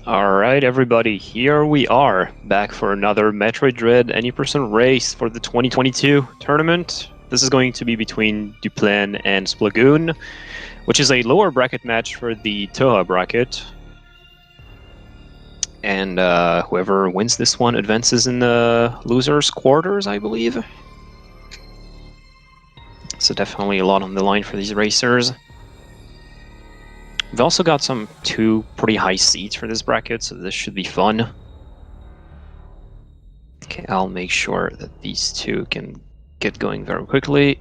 Alright everybody, here we are, back for another Metroid Dread Any% race for the 2022 tournament. This is going to be between Duplaine and Splagoon, which is a lower bracket match for the Thoha bracket. And whoever wins this one advances in the losers' quarters, I believe. So definitely a lot on the line for these racers. We've also got two pretty high seeds for this bracket, so this should be fun. Okay, I'll make sure that these two can get going very quickly.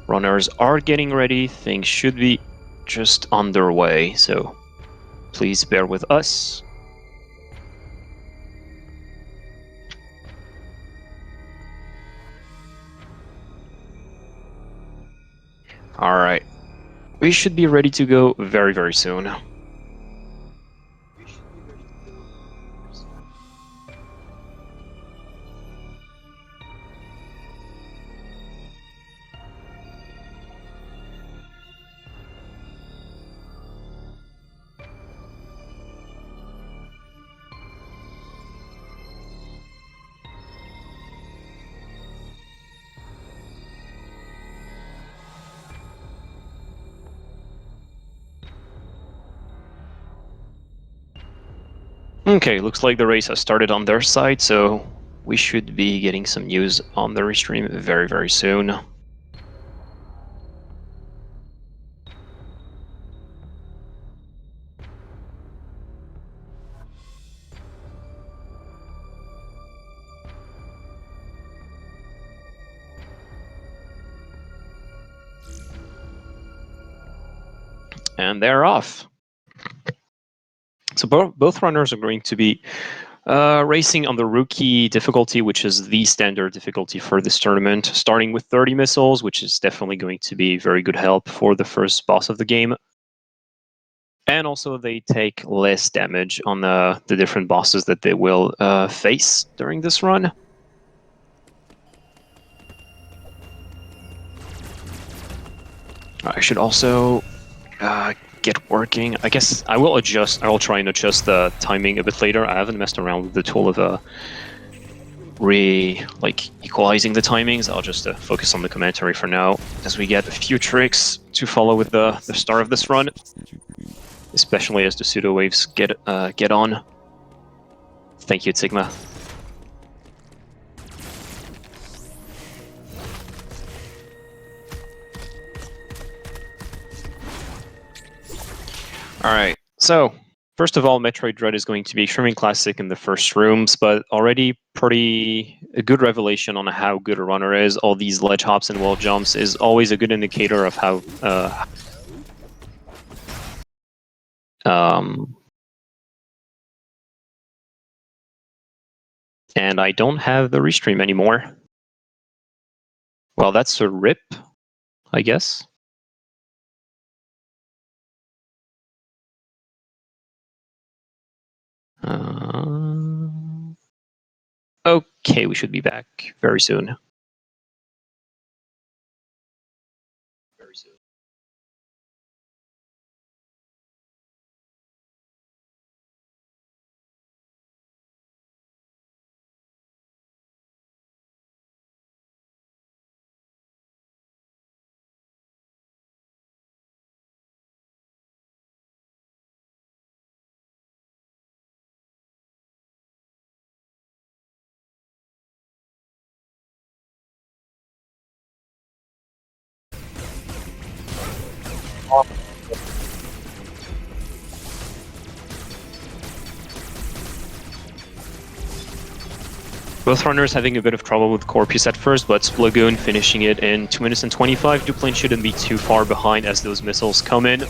Runners are getting ready, things should be just underway, so please bear with us. Alright, we should be ready to go very, very soon. Okay, looks like the race has started on their side, so we should be getting some news on the restream very, very soon. And they're off. So both runners are going to be racing on the rookie difficulty, which is the standard difficulty for this tournament, starting with 30 missiles, which is definitely going to be very good help for the first boss of the game. And also they take less damage on the different bosses that they will face during this run. I should also get working. I guess I will try and adjust the timing a bit later. I haven't messed around with the tool of equalizing the timings. I'll just focus on the commentary for now, as we get a few tricks to follow with the start of this run, especially as the pseudo waves get on. Thank you, Sigma. Alright, so first of all, Metroid Dread is going to be extremely classic in the first rooms, but already a good revelation on how good a runner is. All these ledge hops and wall jumps is always a good indicator of how and I don't have the restream anymore. Well, that's a rip, I guess. Okay, we should be back very soon. Both runners having a bit of trouble with Corpus at first, but Splagoon finishing it in 2 minutes and 25. Duplaine shouldn't be too far behind as those missiles come in.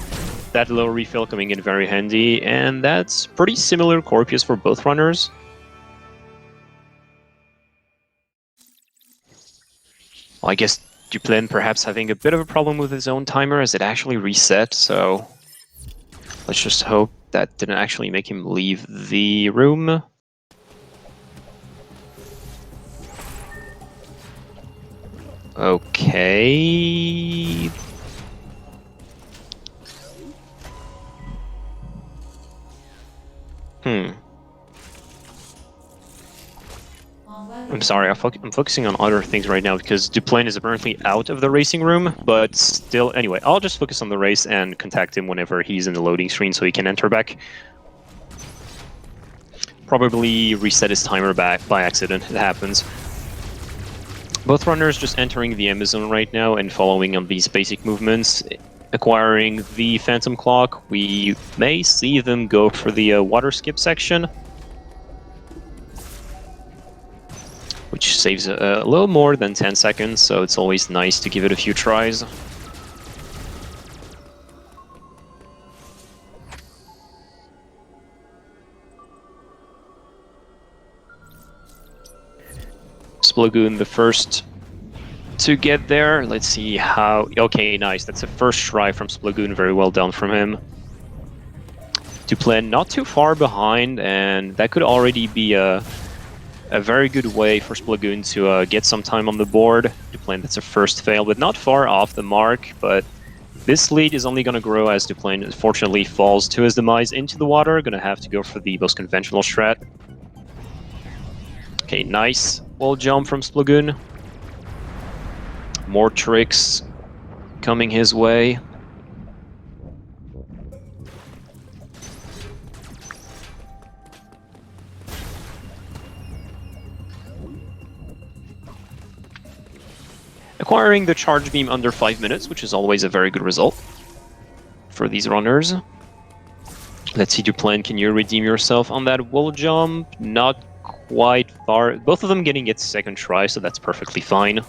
That low refill coming in very handy, and that's pretty similar Corpus for both runners. Well, I guess Duplaine perhaps having a bit of a problem with his own timer as it actually reset, so let's just hope that didn't actually make him leave the room. Okay. I'm sorry, I'm focusing on other things right now because Duplaine is apparently out of the racing room, but still, anyway, I'll just focus on the race and contact him whenever he's in the loading screen so he can enter back. Probably reset his timer back by accident, it happens. Both runners just entering the Amazon right now and following on these basic movements, acquiring the Phantom Clock. We may see them go for the water skip section, which saves a little more than 10 seconds, so it's always nice to give it a few tries. Splagoon the first to get there. Let's see how... Okay, nice. That's a first try from Splagoon. Very well done from him. Duplaine not too far behind, and that could already be a very good way for Splagoon to get some time on the board. Duplaine, that's a first fail, but not far off the mark. But this lead is only going to grow as Duplaine unfortunately falls to his demise into the water. Going to have to go for the most conventional strat. Okay, nice wall jump from Splagoon. More tricks coming his way. Acquiring the charge beam under 5 minutes, which is always a very good result for these runners. Let's see, Duplaine, can you redeem yourself on that wall jump? Not quite far. Both of them getting its second try, so that's perfectly fine.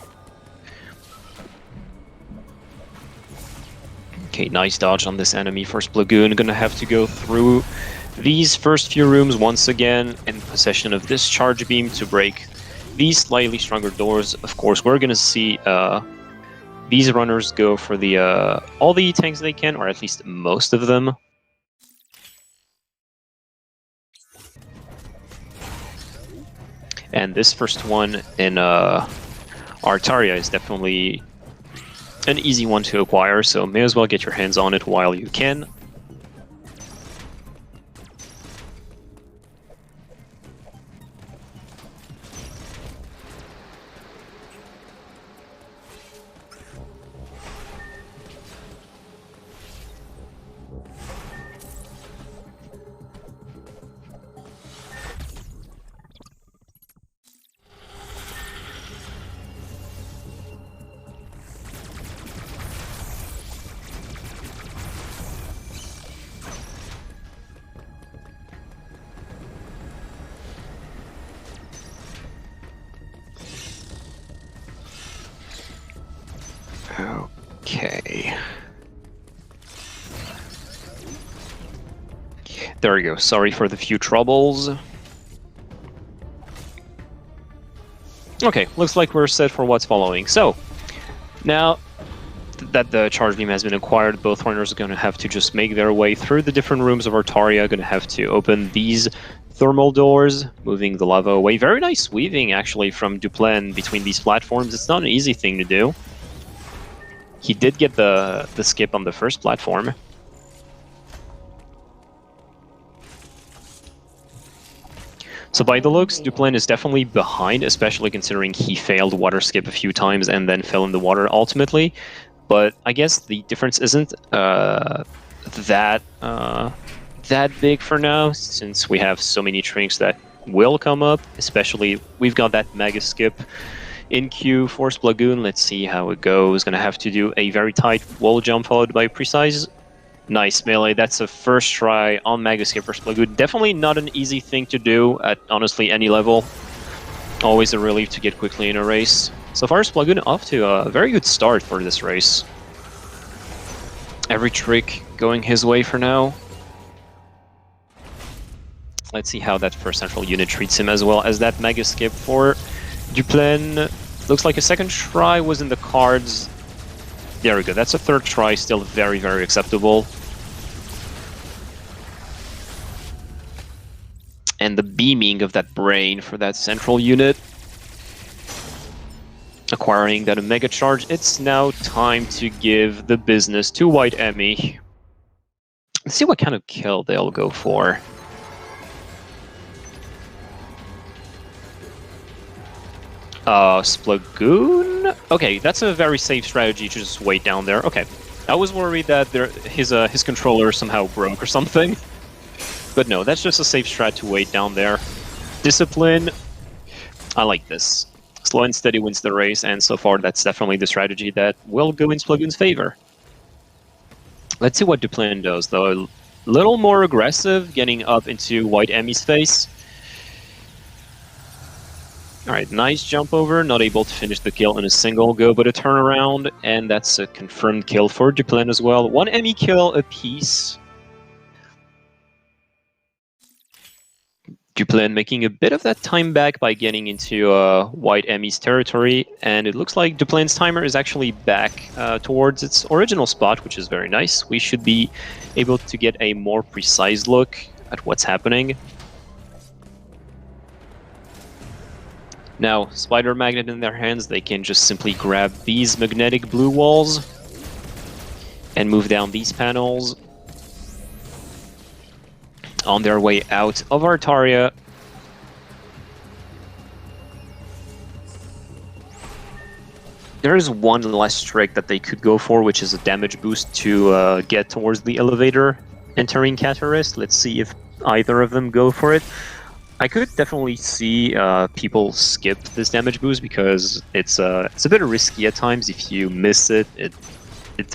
Okay, nice dodge on this enemy for Splagoon. Gonna have to go through these first few rooms once again in possession of this charge beam to break these slightly stronger doors. Of course, we're gonna see these runners go for the all the tanks they can, or at least most of them. And this first one in Artaria is definitely an easy one to acquire, so may as well get your hands on it while you can. Okay. There we go. Sorry for the few troubles. Okay, looks like we're set for what's following. So, now that the charge beam has been acquired, both runners are going to have to just make their way through the different rooms of Artaria. Going to have to open these thermal doors, moving the lava away. Very nice weaving, actually, from Duplaine between these platforms. It's not an easy thing to do. He did get the skip on the first platform. So by the looks, Duplaine is definitely behind, especially considering he failed water skip a few times and then fell in the water ultimately. But I guess the difference isn't that big for now, since we have so many tricks that will come up. Especially, we've got that mega skip in queue for Splagoon. Let's see how it goes. Gonna have to do a very tight wall jump followed by precise. Nice melee. That's a first try on mega skip for Splagoon. Definitely not an easy thing to do at honestly any level. Always a relief to get quickly in a race. So far, Splagoon off to a very good start for this race. Every trick going his way for now. Let's see how that first central unit treats him, as well as that mega skip for Duplaine. Looks like a second try was in the cards. There we go, that's a third try, still very, very acceptable. And the beaming of that brain for that central unit. Acquiring that Omega Charge, it's now time to give the business to White Emmy. Let's see what kind of kill they'll go for. Splagoon? Okay, that's a very safe strategy to just wait down there. Okay, I was worried that his controller somehow broke or something. But no, that's just a safe strat to wait down there. Discipline, I like this. Slow and steady wins the race, and so far that's definitely the strategy that will go in Splagoon's favor. Let's see what Duplaine does, though. A little more aggressive, getting up into White Emmy's face. Alright, nice jump over, not able to finish the kill in a single go, but a turnaround, and that's a confirmed kill for Duplaine as well. 1 Emmy kill apiece. Duplaine making a bit of that time back by getting into White Emmy's territory, and it looks like Duplaine's timer is actually back towards its original spot, which is very nice. We should be able to get a more precise look at what's happening. Now, Spider Magnet in their hands, they can just simply grab these magnetic blue walls and move down these panels. On their way out of Artaria. There is one less trick that they could go for, which is a damage boost to get towards the elevator entering Catarist. Let's see if either of them go for it. I could definitely see people skip this damage boost because it's a bit risky at times. If you miss it, it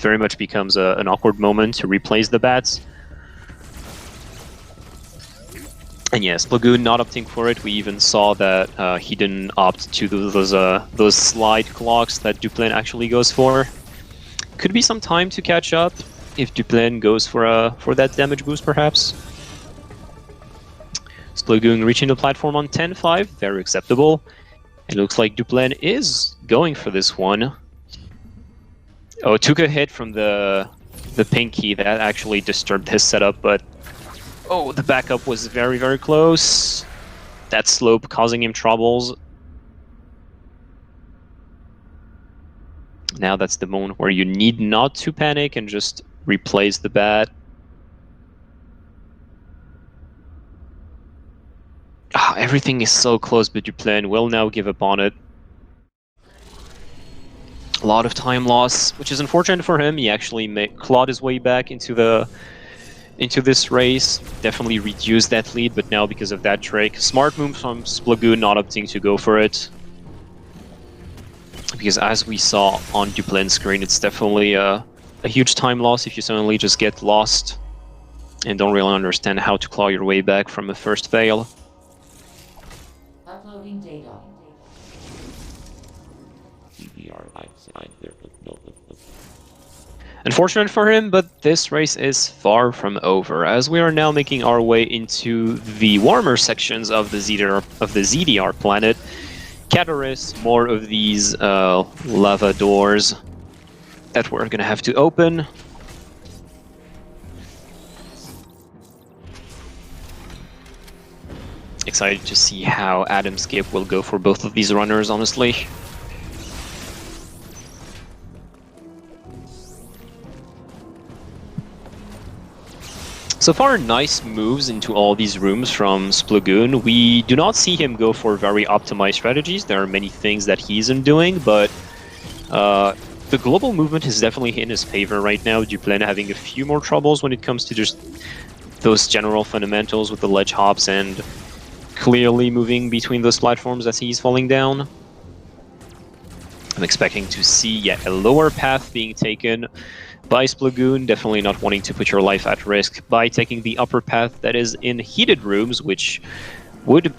very much becomes an awkward moment to replace the bats. And yes, Splagoon not opting for it. We even saw that he didn't opt to those slide clocks that Duplaine actually goes for. Could be some time to catch up if Duplaine goes for that damage boost, perhaps. Splagoon reaching the platform on 10-5, very acceptable. It looks like Duplaine is going for this one. Oh, took a hit from the pinky that actually disturbed his setup, but oh, the backup was very, very close. That slope causing him troubles. Now that's the moment where you need not to panic and just replace the bat. Everything is so close, but Duplaine will now give up on it. A lot of time loss, which is unfortunate for him. He actually clawed his way back into this race, definitely reduced that lead, but now because of that trick, smart move from Splagoon not opting to go for it. Because as we saw on Duplaine's screen, it's definitely a huge time loss if you suddenly just get lost and don't really understand how to claw your way back from a first fail. Uploading data. Unfortunate for him, but this race is far from over, as we are now making our way into the warmer sections of the ZDR planet. Catarist, more of these lava doors that we're gonna have to open. Excited to see how Adam Skip will go for both of these runners, honestly. So far, nice moves into all these rooms from Splagoon. We do not see him go for very optimized strategies. There are many things that he isn't doing, but the global movement is definitely in his favor right now. Duplaine having a few more troubles when it comes to just those general fundamentals with the ledge hops and clearly moving between those platforms as he's falling down. I'm expecting to see yet a lower path being taken by Splagoon, definitely not wanting to put your life at risk by taking the upper path that is in heated rooms, which would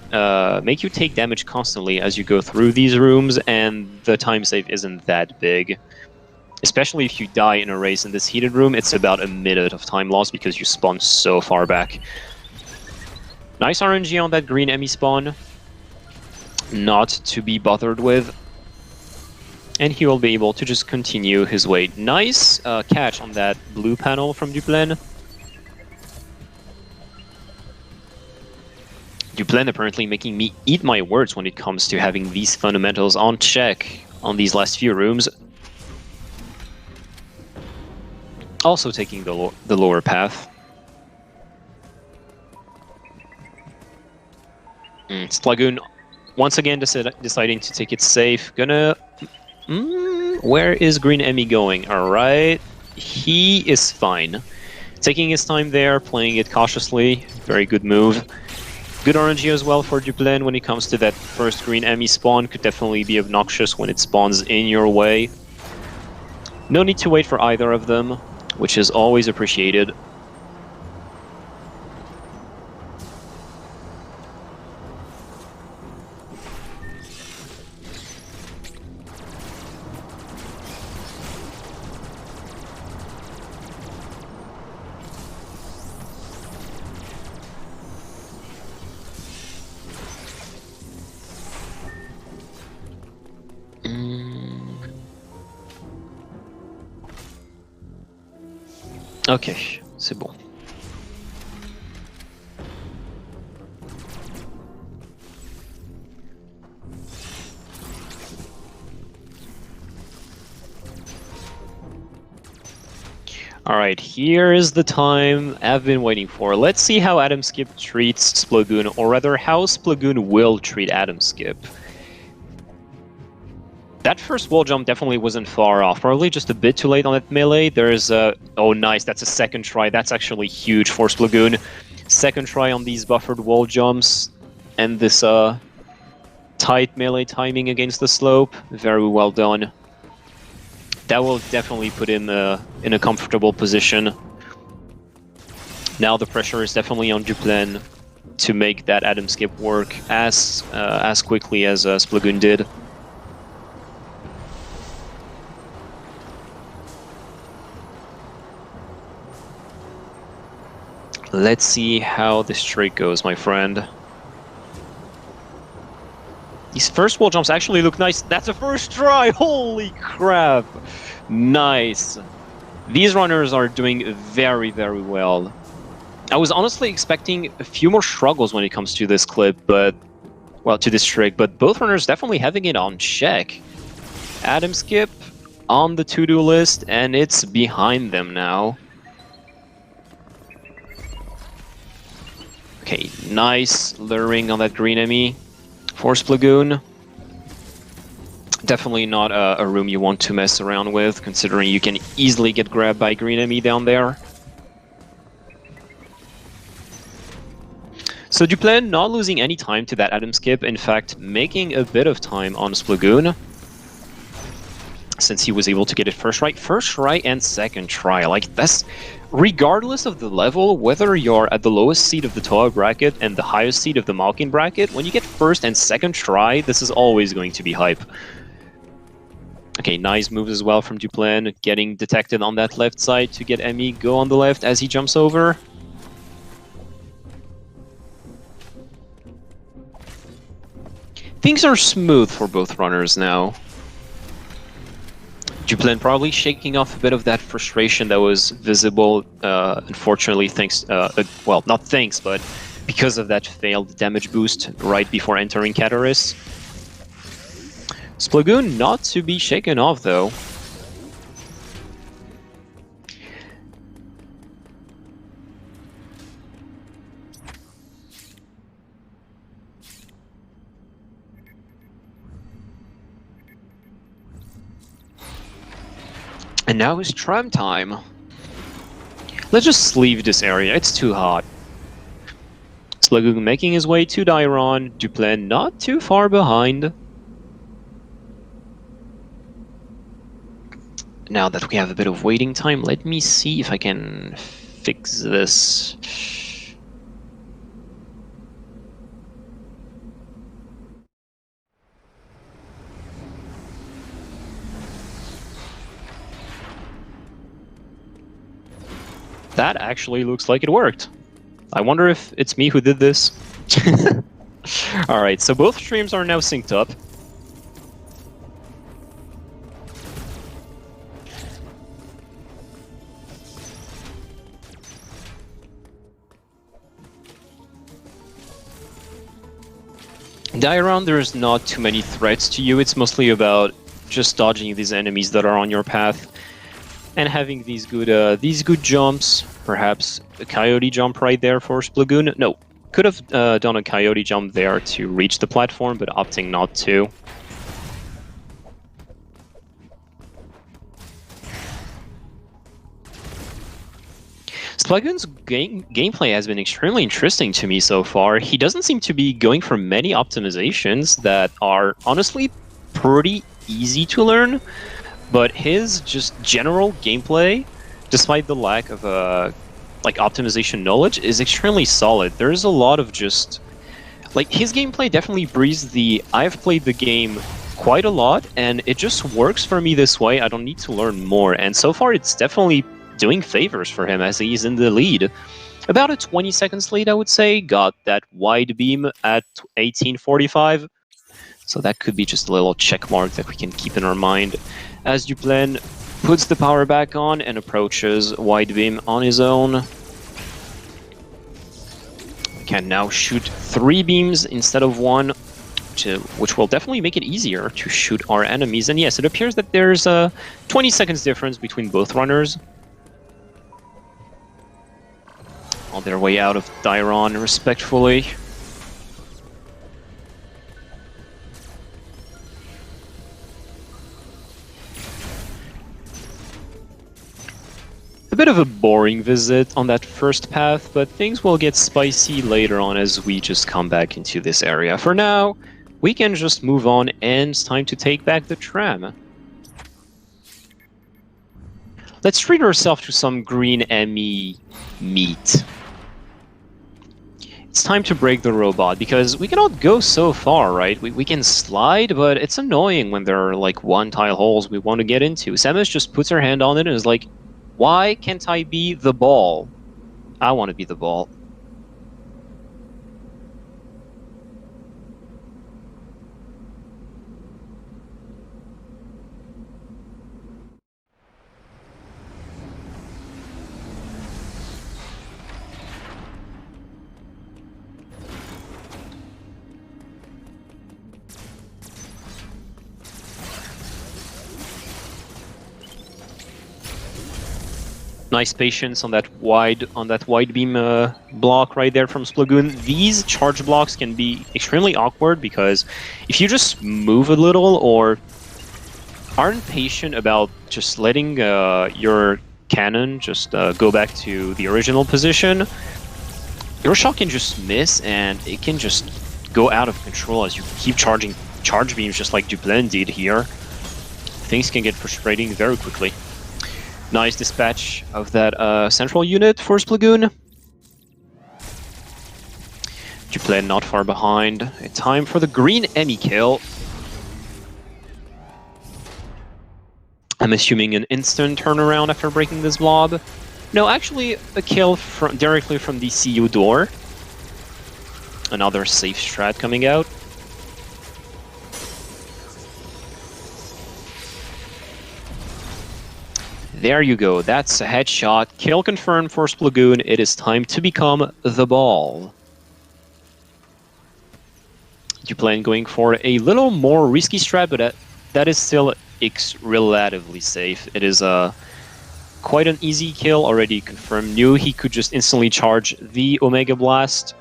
make you take damage constantly as you go through these rooms, and the time save isn't that big. Especially if you die in a race in this heated room, it's about a minute of time loss because you spawn so far back. Nice RNG on that green Emmy spawn. Not to be bothered with. And he will be able to just continue his way. Nice catch on that blue panel from Duplaine. Duplaine apparently making me eat my words when it comes to having these fundamentals on check on these last few rooms. Also taking the lower path. Splagoon once again deciding to take it safe. Gonna... where is Green Emmy going? Alright. He is fine. Taking his time there, playing it cautiously. Very good move. Good RNG as well for Duplaine when it comes to that first Green Emmy spawn. Could definitely be obnoxious when it spawns in your way. No need to wait for either of them, which is always appreciated. Ok, c'est bon. Alright, here is the time I've been waiting for. Let's see how Adam Skip treats Splagoon, or rather how Splagoon will treat Adam Skip. That first wall jump definitely wasn't far off, probably just a bit too late on that melee. There's a... oh nice, that's a second try, that's actually huge for Splagoon. Second try on these buffered wall jumps, and this tight melee timing against the slope, very well done. That will definitely put him in a comfortable position. Now the pressure is definitely on Duplaine to make that Adam Skip work as quickly as Splagoon did. Let's see how this streak goes, my friend. These first wall jumps actually look nice. That's a first try! Holy crap! Nice. These runners are doing very, very well. I was honestly expecting a few more struggles when it comes to this clip, but... well, to this trick, but both runners definitely having it on check. Adam Skip on the to-do list, and it's behind them now. Okay, nice luring on that green enemy for Splagoon. Definitely not a room you want to mess around with, considering you can easily get grabbed by green enemy down there. So Duplaine not losing any time to that Adam Skip, in fact making a bit of time on Splagoon, since he was able to get it first try and second try. Like, that's regardless of the level, whether you're at the lowest seed of the Thoha bracket and the highest seed of the Malkin bracket, when you get first and second try, this is always going to be hype. Okay, nice moves as well from Duplaine, getting detected on that left side to get Emmy go on the left as he jumps over. Things are smooth for both runners now. Duplaine probably shaking off a bit of that frustration that was visible, unfortunately, thanks, well, not thanks, but because of that failed damage boost right before entering Cataris. Splagoon not to be shaken off, though. And now it's tram time. Let's just leave this area, it's too hot. Splagoon making his way to Dairon, Duplaine not too far behind. Now that we have a bit of waiting time, let me see if I can fix this. That actually looks like it worked. I wonder if it's me who did this. Alright, so both streams are now synced up. Dairon, there's not too many threats to you. It's mostly about just dodging these enemies that are on your path and having these good jumps. Perhaps a coyote jump right there for Splagoon. No, could have done a coyote jump there to reach the platform, but opting not to. Splagoon's gameplay has been extremely interesting to me so far. He doesn't seem to be going for many optimizations that are honestly pretty easy to learn, but his just general gameplay, despite the lack of like optimization knowledge, is extremely solid. There's a lot of just like his gameplay definitely breathes the I've played the game quite a lot and it just works for me this way. I don't need to learn more, and so far it's definitely doing favors for him as he's in the lead. About a 20 seconds lead, I would say. Got that wide beam at 18:45. So that could be just a little check mark that we can keep in our mind as Duplaine puts the power back on and approaches wide beam on his own. Can now shoot 3 beams instead of 1, which will definitely make it easier to shoot our enemies. And yes, it appears that there's a 20 seconds difference between both runners. On their way out of Dairon, respectfully. A bit of a boring visit on that first path, but things will get spicy later on as we just come back into this area. For now, we can just move on, and it's time to take back the tram. Let's treat ourselves to some green Emmy meat. It's time to break the robot, because we cannot go so far, right? We can slide, but it's annoying when there are like one-tile holes we want to get into. Samus just puts her hand on it and is like, why can't I be the ball? I want to be the ball. Nice patience on that wide beam block right there from Splagoon. These charge blocks can be extremely awkward because if you just move a little or aren't patient about just letting your cannon just go back to the original position, your shot can just miss and it can just go out of control as you keep charging charge beams just like Duplaine did here. Things can get frustrating very quickly. Nice dispatch of that central unit for Splagoon. Duplaine not far behind. Time for the green Emmy kill. I'm assuming an instant turnaround after breaking this blob. No, actually a kill directly from the CU door. Another safe strat coming out. There you go, that's a headshot. Kill confirmed for Splagoon. It is time to become the ball. Duplaine going for a little more risky strat, but that is still relatively safe. It is quite an easy kill, already confirmed. Knew he could just instantly charge the Omega Blast.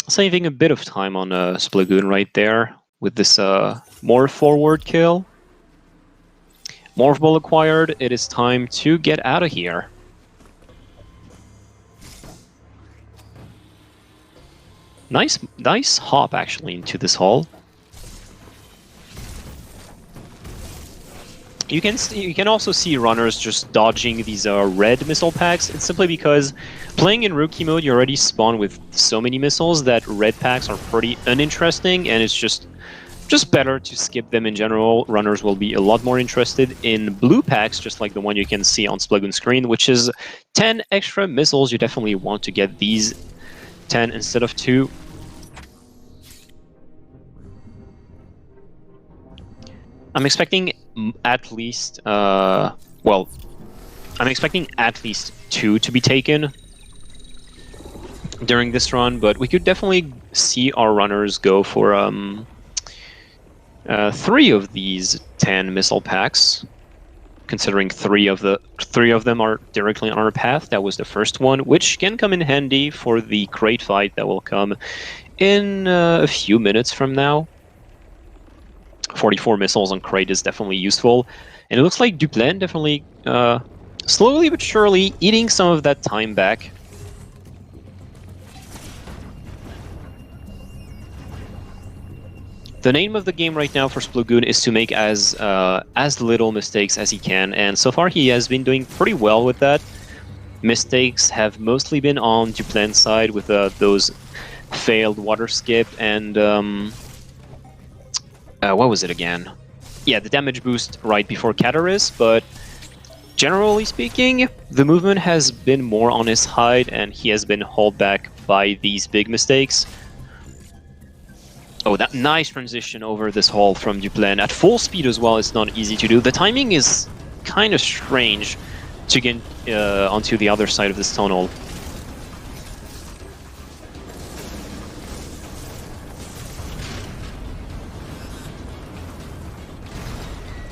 Saving a bit of time on Splagoon right there with this more forward kill. Morph Ball acquired. It is time to get out of here. Nice hop actually into this hole. You can also see runners just dodging these red missile packs. It's simply because playing in rookie mode, you already spawn with so many missiles that red packs are pretty uninteresting, and it's just better to skip them in general. Runners will be a lot more interested in blue packs, just like the one you can see on Splagoon's screen, which is 10 extra missiles. You definitely want to get these 10 instead of 2. I'm expecting at least, well, I'm expecting at least 2 to be taken. during this run, but we could definitely see our runners go for 3 of these 10 missile packs, considering three of them are directly on our path. That was the first one, which can come in handy for the crate fight that will come in a few minutes from now. 44 missiles on crate is definitely useful, and it looks like Duplaine definitely slowly but surely eating some of that time back. The name of the game right now for Splagoon is to make as little mistakes as he can, and so far he has been doing pretty well with that. Mistakes have mostly been on Duplaine's side with those failed water skip and what was it again? Yeah, the damage boost right before Cataris, but generally speaking, the movement has been more on his side, and he has been held back by these big mistakes. Oh, that nice transition over this hole from Duplaine. At full speed as well, it's not easy to do. The timing is kind of strange to get onto the other side of this tunnel.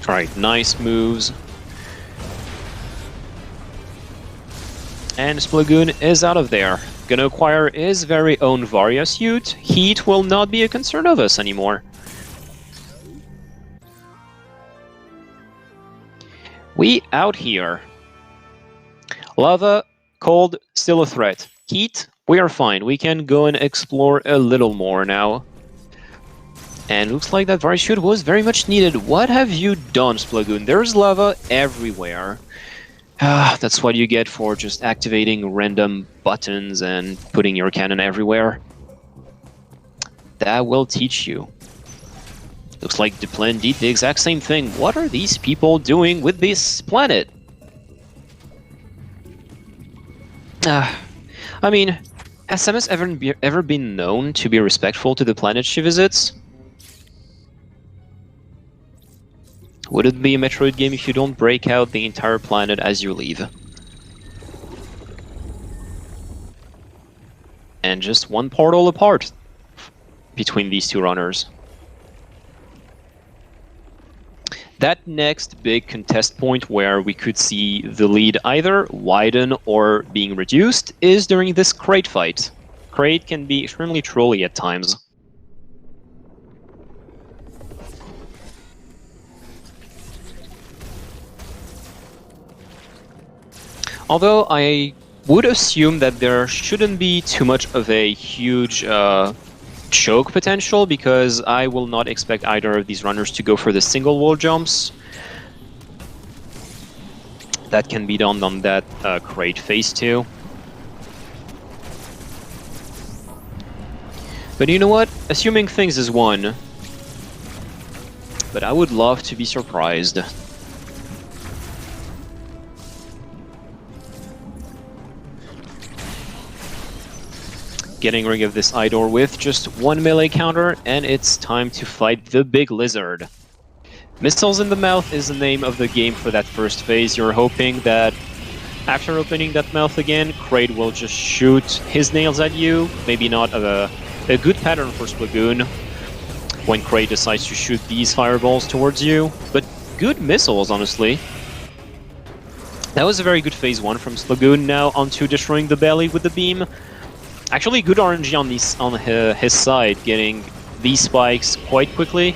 Alright, nice moves. And Splagoon is out of there. Gonna acquire his very own Varia suit. Heat will not be a concern of us anymore. We out here. Lava, cold, still a threat. Heat, we are fine. We can go and explore a little more now. And looks like that Varia suit was very much needed. What have you done, Splagoon? There's lava everywhere. That's what you get for just activating random buttons and putting your cannon everywhere. That will teach you. Looks like Duplaine did the exact same thing. What are these people doing with this planet? I mean, has Samus ever been known to be respectful to the planet she visits? Would it be a Metroid game if you don't break out the entire planet as you leave? And just one portal apart between these two runners. That next big contest point where we could see the lead either widen or being reduced is during this crate fight. Crate can be extremely trolly at times. Although I would assume that there shouldn't be too much of a huge choke potential, because I will not expect either of these runners to go for the single wall jumps. That can be done on that crate phase 2. But you know what? Assuming things is one. But I would love to be surprised. Getting rid of this Idor with just one melee counter, and it's time to fight the big lizard. Missiles in the mouth is the name of the game for that first phase. You're hoping that after opening that mouth again, Kraid will just shoot his nails at you. Maybe not a good pattern for Splagoon when Kraid decides to shoot these fireballs towards you, but good missiles, honestly. That was a very good phase 1 from Splagoon. Now onto destroying the belly with the beam. Actually, good RNG on his side, getting these spikes quite quickly.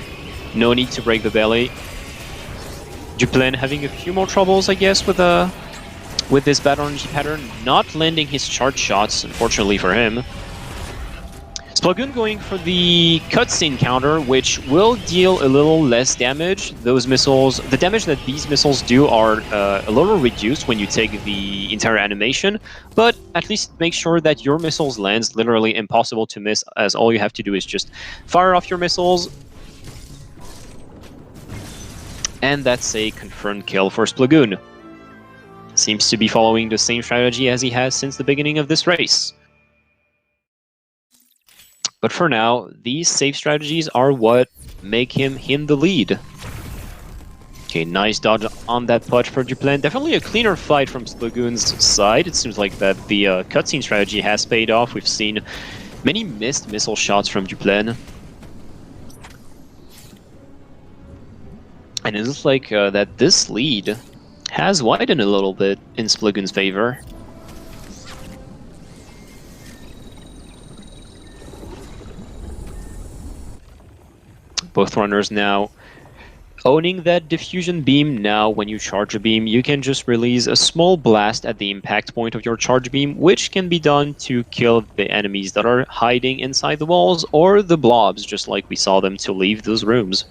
No need to break the belly. Duplaine having a few more troubles, I guess, with this bad RNG pattern. Not landing his charge shots, unfortunately for him. Splagoon going for the cutscene counter, which will deal a little less damage. Those missiles, the damage that these missiles do are a little reduced when you take the entire animation, but at least make sure that your missiles lands literally impossible to miss, as all you have to do is just fire off your missiles. And that's a confirmed kill for Splagoon. Seems to be following the same strategy as he has since the beginning of this race. But for now, these safe strategies are what make him in the lead. Okay, nice dodge on that punch for Duplaine. Definitely a cleaner fight from Splagoon's side. It seems like that the cutscene strategy has paid off. We've seen many missed missile shots from Duplaine. And it looks like that this lead has widened a little bit in Splagoon's favor. Both runners now owning that diffusion beam. Now when you charge a beam, you can just release a small blast at the impact point of your charge beam, which can be done to kill the enemies that are hiding inside the walls, or the blobs, just like we saw them to leave those rooms.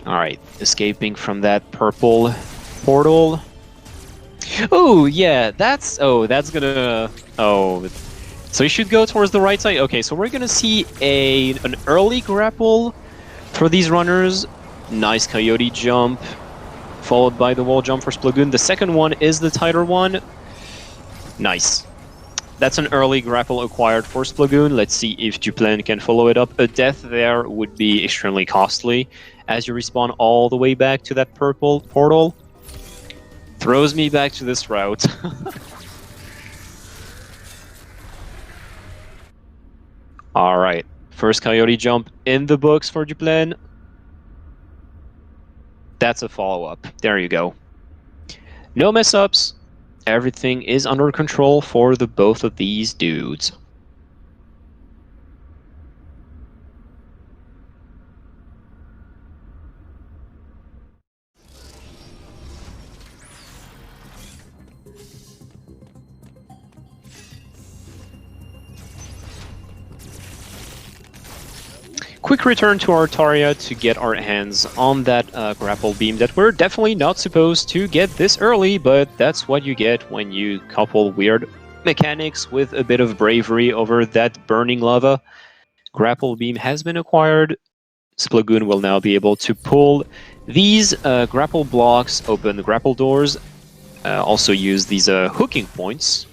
Alright, escaping from that purple portal. Oh, yeah, that's gonna... Oh, so you should go towards the right side. Okay, so we're gonna see an early grapple for these runners. Nice coyote jump, followed by the wall jump for Splagoon. The second one is the tighter one. Nice. That's an early grapple acquired for Splagoon. Let's see if Duplaine can follow it up. A death there would be extremely costly, as you respawn all the way back to that purple portal. Throws me back to this route. Alright, first coyote jump in the books for Duplaine. That's a follow-up. There you go. No mess-ups. Everything is under control for the both of these dudes. Quick return to Artaria to get our hands on that grapple beam that we're definitely not supposed to get this early, but that's what you get when you couple weird mechanics with a bit of bravery over that burning lava. Grapple beam has been acquired. Splagoon will now be able to pull these grapple blocks, open the grapple doors, also use these hooking points,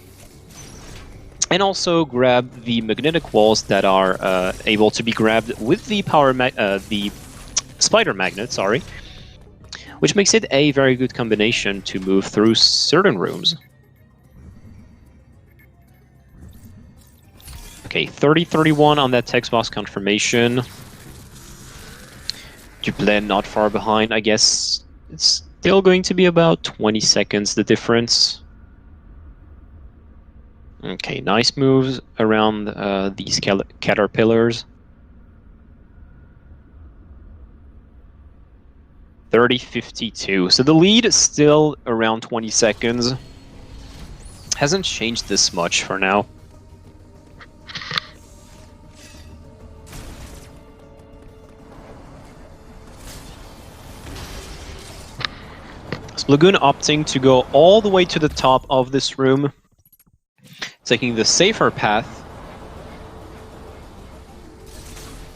and also grab the magnetic walls that are able to be grabbed with the the spider magnet, sorry, which makes it a very good combination to move through certain rooms. Okay, 30-31 on that text box confirmation. Duplaine not far behind. I guess it's still going to be about 20 seconds, the difference. Okay, nice moves around these caterpillars. 30-52. So the lead is still around 20 seconds. Hasn't changed this much for now. Splagoon opting to go all the way to the top of this room, taking the safer path,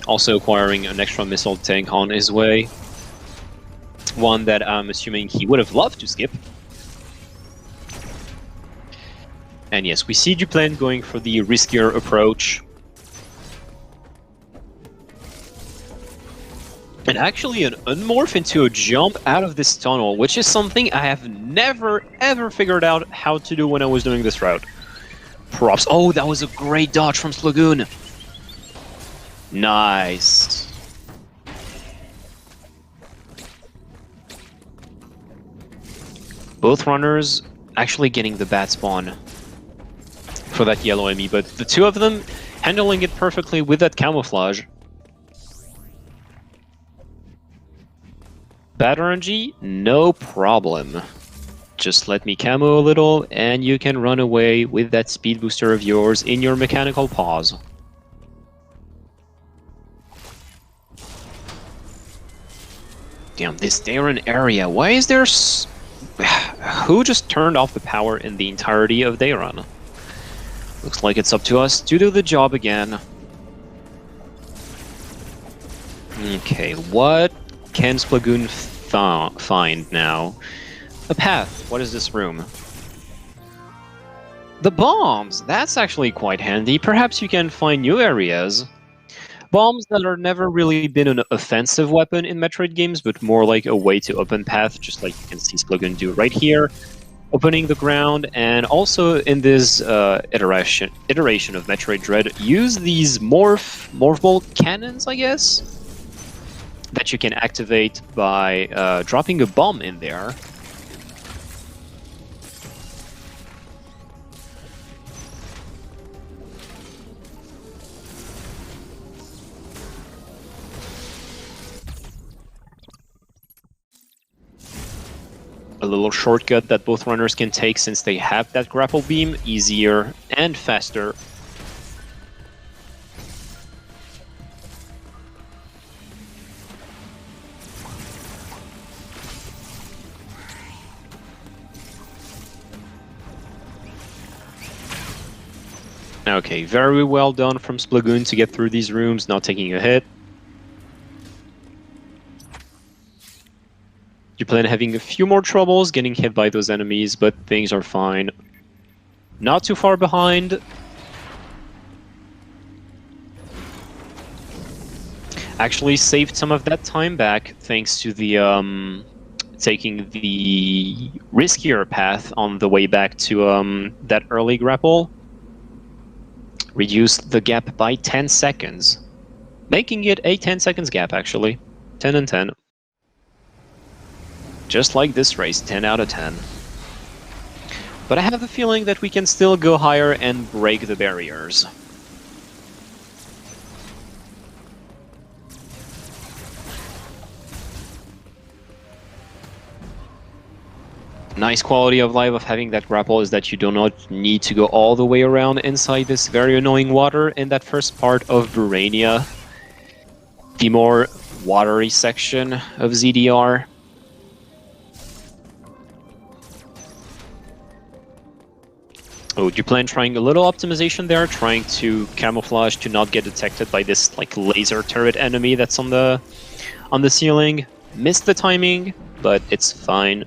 also acquiring an extra missile tank on his way, one that I'm assuming he would have loved to skip. And yes, we see Duplaine going for the riskier approach. And actually an unmorph into a jump out of this tunnel, which is something I have never ever figured out how to do when I was doing this route. Props. Oh, that was a great dodge from Splagoon. Nice. Both runners actually getting the bat spawn for that yellow enemy, but the two of them handling it perfectly with that camouflage. Bad RNG? No problem. Just let me camo a little, and you can run away with that speed booster of yours in your mechanical paws. Damn, this Darren area. Why is there who just turned off the power in the entirety of Dayron? Looks like it's up to us to do the job again. Okay, what can Splagoon find now? A path. What is this room? The bombs! That's actually quite handy. Perhaps you can find new areas. Bombs that are never really been an offensive weapon in Metroid games, but more like a way to open path, just like you can see Splagoon do right here. Opening the ground, and also in this iteration of Metroid Dread, use these morphable cannons, I guess, that you can activate by dropping a bomb in there. A little shortcut that both runners can take since they have that grapple beam, easier and faster. Okay, very well done from Splagoon to get through these rooms, not taking a hit. Duplaine having a few more troubles getting hit by those enemies, but things are fine. Not too far behind. Actually saved some of that time back thanks to the taking the riskier path on the way back to that early grapple. Reduced the gap by 10 seconds. Making it a 10 seconds gap, actually. 10 and 10. Just like this race, 10 out of 10. But I have the feeling that we can still go higher and break the barriers. Nice quality of life of having that grapple is that you do not need to go all the way around inside this very annoying water in that first part of Burania. The more watery section of ZDR. Oh, Duplaine trying a little optimization there, trying to camouflage to not get detected by this like laser turret enemy that's on the ceiling. Missed the timing, but it's fine.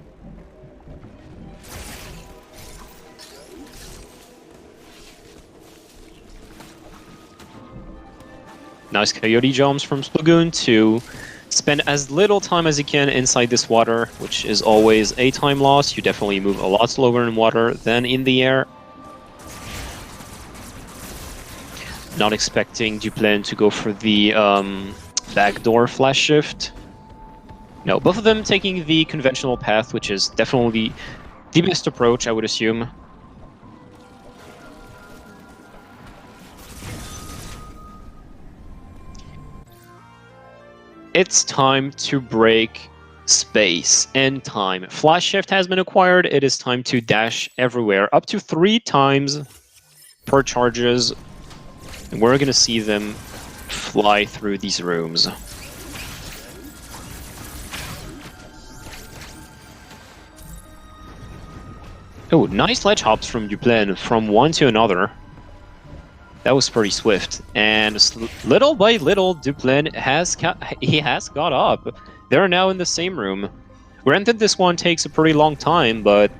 Nice coyote jumps from Splagoon to spend as little time as you can inside this water, which is always a time loss. You definitely move a lot slower in water than in the air. Not expecting Duplaine to go for the backdoor flash shift. No, both of them taking the conventional path, which is definitely the best approach, I would assume. It's time to break space and time. Flash shift has been acquired. It is time to dash everywhere, up to 3 times per charges. And we're gonna see them fly through these rooms. Oh, nice ledge hops from Duplaine from one to another. That was pretty swift. And little by little, Duplaine has got up. They're now in the same room. Granted, this one takes a pretty long time, but...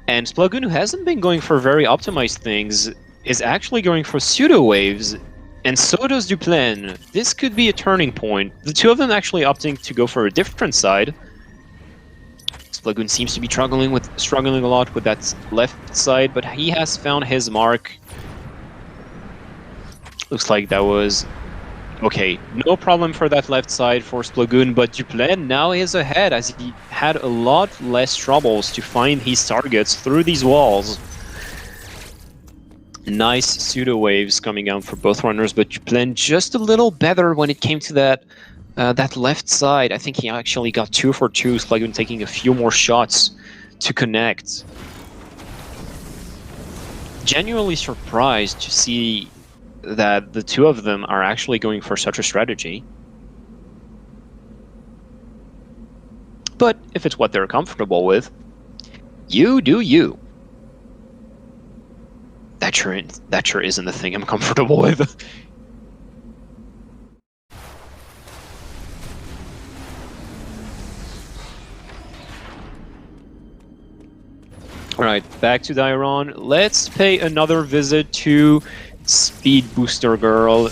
And Splagoon, who hasn't been going for very optimized things, is actually going for pseudo-waves, and so does Duplaine. This could be a turning point. The two of them actually opting to go for a different side. Splagoon seems to be struggling a lot with that left side, but he has found his mark. Looks like that was... Okay, no problem for that left side for Splagoon, but Duplaine now is ahead as he had a lot less troubles to find his targets through these walls. Nice pseudo-waves coming out for both runners, but Duplaine just a little better when it came to that that left side. I think he actually got 2 for 2, Splagoon taking a few more shots to connect. Genuinely surprised to see that the two of them are actually going for such a strategy. But if it's what they're comfortable with, you do you. That sure isn't the thing I'm comfortable with. Alright, back to Dairon. Let's pay another visit to Speed Booster Girl.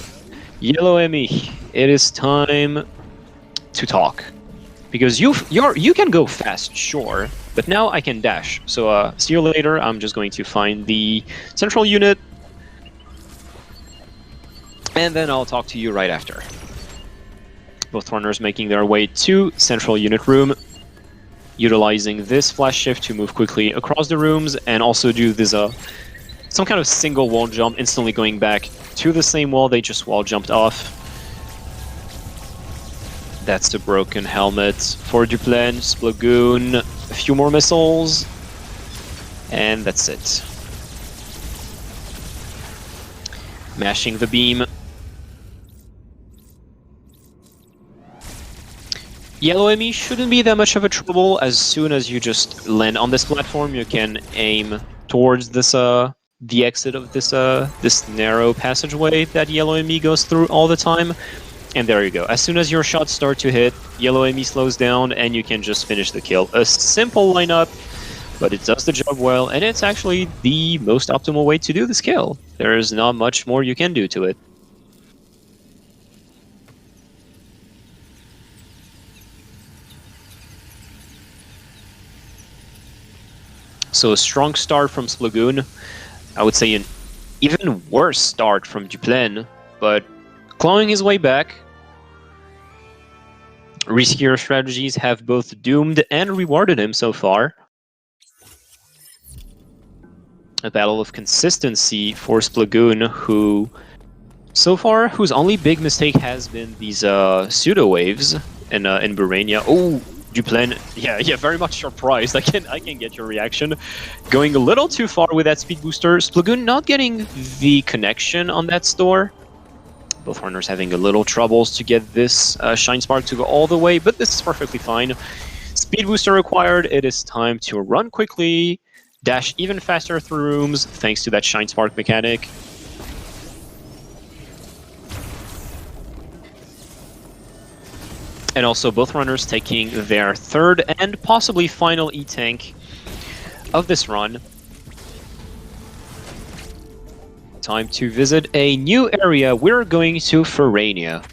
Yellow Emmy, it is time to talk. Because you can go fast, sure, but now I can dash. So see you later. I'm just going to find the central unit, and then I'll talk to you right after. Both runners making their way to central unit room, utilizing this flash shift to move quickly across the rooms, and also do this some kind of single wall jump, instantly going back to the same wall they just wall jumped off. That's the broken helmet for Duplaine, Splagoon, a few more missiles, and that's it. Mashing the beam. Yellow Emmy shouldn't be that much of a trouble. As soon as you just land on this platform, you can aim towards this the exit of this narrow passageway that Yellow Emmy goes through all the time. And there you go. As soon as your shots start to hit, Yellow Emmy slows down and you can just finish the kill. A simple lineup, but it does the job well, and it's actually the most optimal way to do this kill. There's not much more you can do to it. So a strong start from Splagoon. I would say an even worse start from Duplaine, but clawing his way back. Riskier strategies have both doomed and rewarded him so far. A battle of consistency for Splagoon, who so far whose only big mistake has been these pseudo waves in Burania. Oh, Duplaine, yeah, very much surprised. I can get your reaction. Going a little too far with that speed booster. Splagoon not getting the connection on that store. Both runners having a little troubles to get this Shine Spark to go all the way, but this is perfectly fine. Speed booster required. It is time to run quickly, dash even faster through rooms, thanks to that Shine Spark mechanic. And also both runners taking their third and possibly final E-Tank of this run. Time to visit a new area. We're going to Ferrania.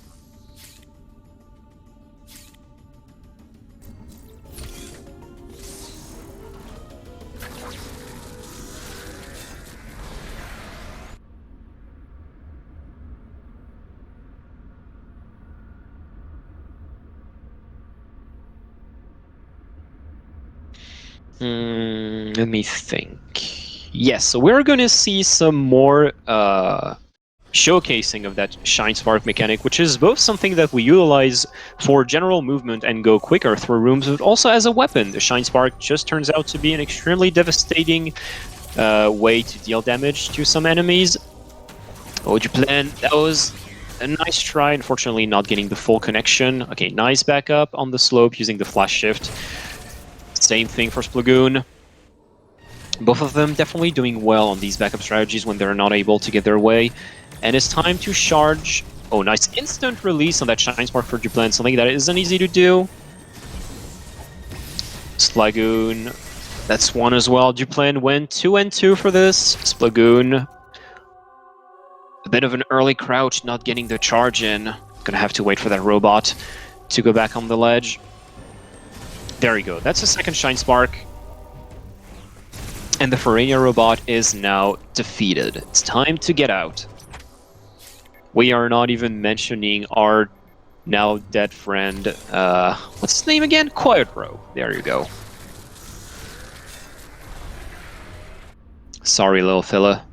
Let me think. Yes, so we're going to see some more showcasing of that Shine Spark mechanic, which is both something that we utilize for general movement and go quicker through rooms, but also as a weapon. The Shine Spark just turns out to be an extremely devastating way to deal damage to some enemies. Oh, Duplaine, that was a nice try, unfortunately not getting the full connection. Okay, nice backup on the slope using the flash shift. Same thing for Splagoon. Both of them definitely doing well on these backup strategies when they're not able to get their way. And it's time to charge. Oh, nice instant release on that Shine Spark for Duplaine, something that isn't easy to do. Splagoon, that's one as well. Duplaine went 2-2 for this. Splagoon, a bit of an early crouch, not getting the charge in. Gonna have to wait for that robot to go back on the ledge. There we go. That's a second Shine Spark. And the Ferrania robot is now defeated. It's time to get out. We are not even mentioning our now dead friend. What's his name again? Quiet Bro. There you go. Sorry, little fella.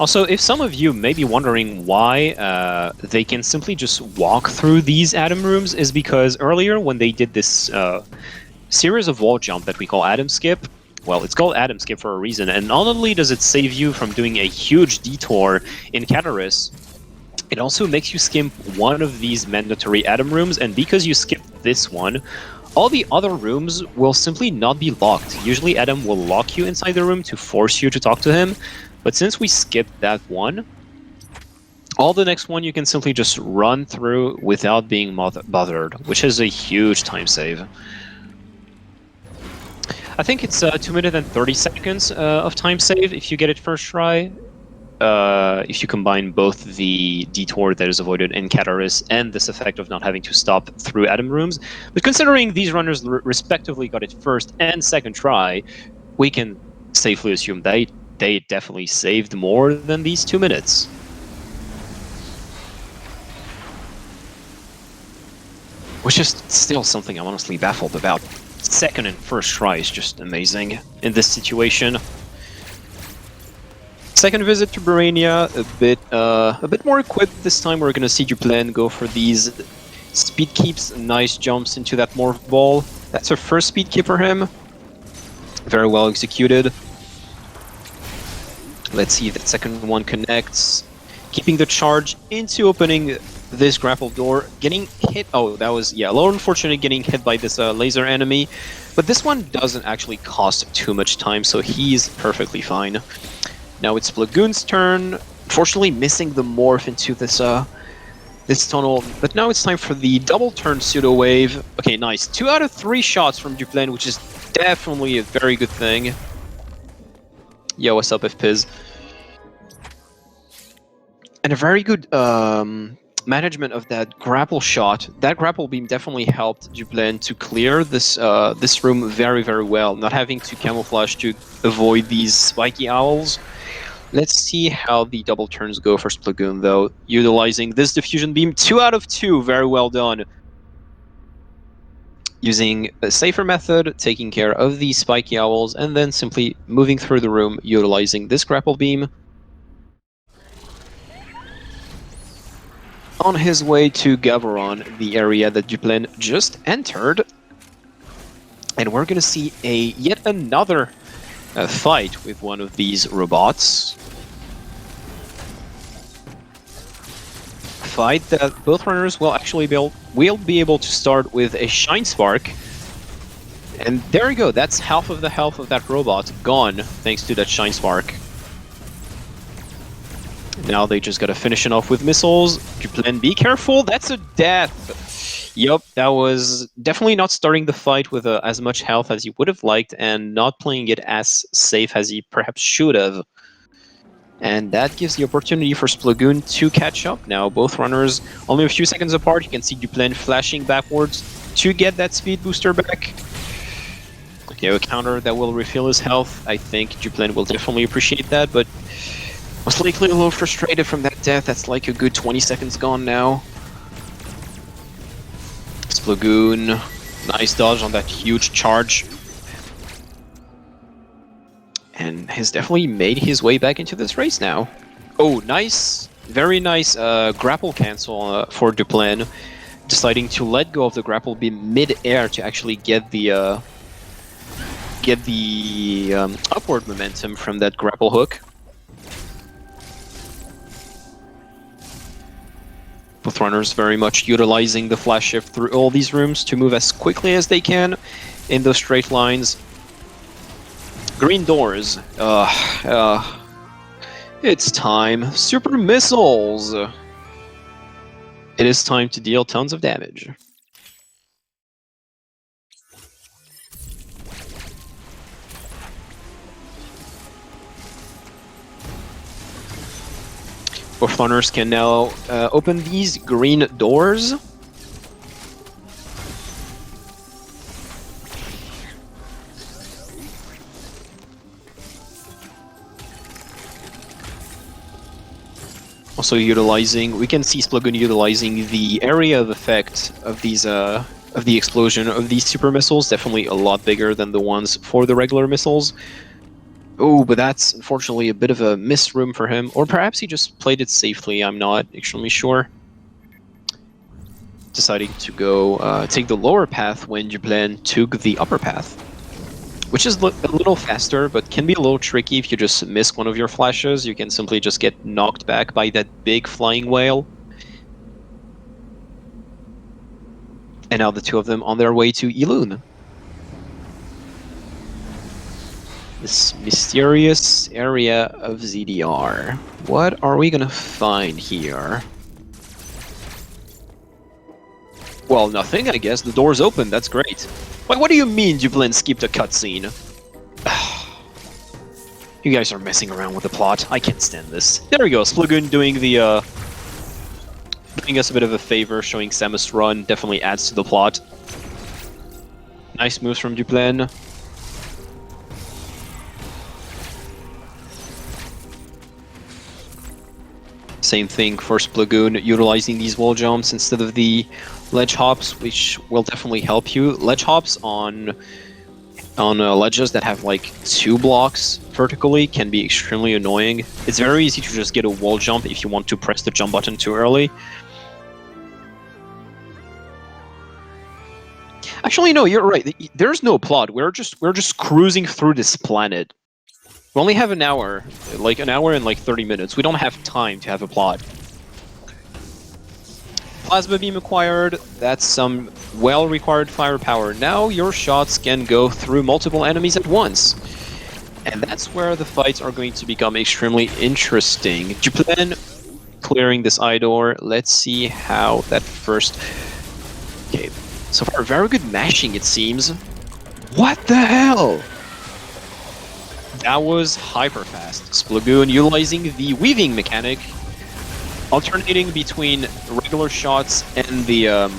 Also, if some of you may be wondering why they can simply just walk through these Atom rooms, is because earlier when they did this series of wall jump that we call Atom Skip, well, it's called Atom Skip for a reason, and not only does it save you from doing a huge detour in Cataris, it also makes you skip one of these mandatory Atom rooms, and because you skip this one, all the other rooms will simply not be locked. Usually Adam will lock you inside the room to force you to talk to him, but since we skipped that one, all the next one you can simply just run through without being bothered, which is a huge time save. I think it's 2 minutes and 30 seconds of time save if you get it first try. If you combine both the detour that is avoided in Cataris and this effect of not having to stop through Atom rooms. But considering these runners respectively got it first and second try, we can safely assume they definitely saved more than these 2 minutes. Which is still something I'm honestly baffled about. Second and first try is just amazing in this situation. Second visit to Barania, a bit more equipped this time. We're gonna see Duplaine go for these speed keeps, nice jumps into that morph ball. That's our first speed keep for him. Very well executed. Let's see if that second one connects. Keeping the charge into opening this grapple door, getting hit. Oh, that was, yeah, a little unfortunate getting hit by this laser enemy, but this one doesn't actually cost too much time, so he's perfectly fine. Now it's Splagoon's turn. Unfortunately, missing the morph into this this tunnel, but now it's time for the double turn pseudo wave. Okay, nice. 2 out of 3 shots from Duplaine, which is definitely a very good thing. Yo, what's up, FPiz? And a very good management of that grapple shot. That grapple beam definitely helped Duplaine to clear this this room very, very well, not having to camouflage to avoid these spiky owls. Let's see how the double turns go for Splagoon, though. Utilizing this diffusion beam, 2 out of 2, very well done. Using a safer method, taking care of the spiky owls, and then simply moving through the room, utilizing this grapple beam. On his way to Gavaron, the area that Duplaine just entered. And we're gonna see yet another fight with one of these robots. Fight that both runners will actually be able to start with a Shine Spark. And there you go, that's half of the health of that robot gone thanks to that Shine Spark. Now they just gotta finish it off with missiles. Duplaine, be careful, that's a death! Yup, that was definitely not starting the fight with as much health as he would have liked, and not playing it as safe as he perhaps should have. And that gives the opportunity for Splagoon to catch up now. Both runners only a few seconds apart. You can see Duplaine flashing backwards to get that speed booster back. Okay, a counter that will refill his health. I think Duplaine will definitely appreciate that, but was likely a little frustrated from that death. That's like a good 20 seconds gone now. Splagoon, nice dodge on that huge charge. And has definitely made his way back into this race now. Oh, nice, very nice grapple cancel for Duplaine, deciding to let go of the grapple beam mid-air to actually get the upward momentum from that grapple hook. Both runners very much utilizing the flash shift through all these rooms to move as quickly as they can in those straight lines. Green doors. It's time. Super missiles! It is time to deal tons of damage. Both runners can now open these green doors. Also utilizing, we can see Splagoon utilizing the area of effect of these of the explosion of these super missiles, definitely a lot bigger than the ones for the regular missiles. Oh, but that's unfortunately a bit of a missed room for him. Or perhaps he just played it safely, I'm not extremely sure. Deciding to go take the lower path when Duplaine took the upper path. Which is a little faster, but can be a little tricky if you just miss one of your flashes. You can simply just get knocked back by that big flying whale. And now the two of them on their way to Elune. This mysterious area of ZDR. What are we gonna find here? Well, nothing, I guess. The door's open, that's great. Wait, what do you mean Duplaine skipped a cutscene? You guys are messing around with the plot. I can't stand this. There we go, Splagoon doing the, doing us a bit of a favor, showing Samus run. Definitely adds to the plot. Nice moves from Duplaine. Same thing for Splagoon, utilizing these wall jumps instead of the ledge hops, which will definitely help you. Ledge hops on ledges that have like 2 blocks vertically can be extremely annoying. It's very easy to just get a wall jump if you want to press the jump button too early. Actually, no, you're right. There's no plot. We're just cruising through this planet. We only have an hour and like 30 minutes. We don't have time to have a plot. Plasma beam acquired. That's some well-required firepower. Now your shots can go through multiple enemies at once. And that's where the fights are going to become extremely interesting. Duplaine clearing this eye door. Let's see how that first... Okay, so far very good mashing it seems. What the hell? That was hyper fast. Splagoon utilizing the weaving mechanic, alternating between regular shots and the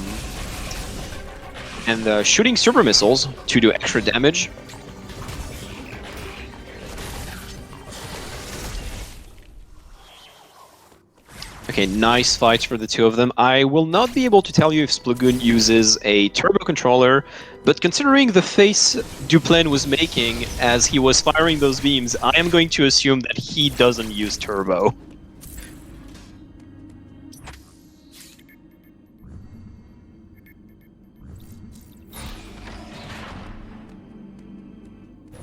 shooting super missiles to do extra damage. Okay, nice fights for the two of them. I will not be able to tell you if Splagoon uses a turbo controller, but considering the face Duplaine was making as he was firing those beams, I am going to assume that he doesn't use turbo.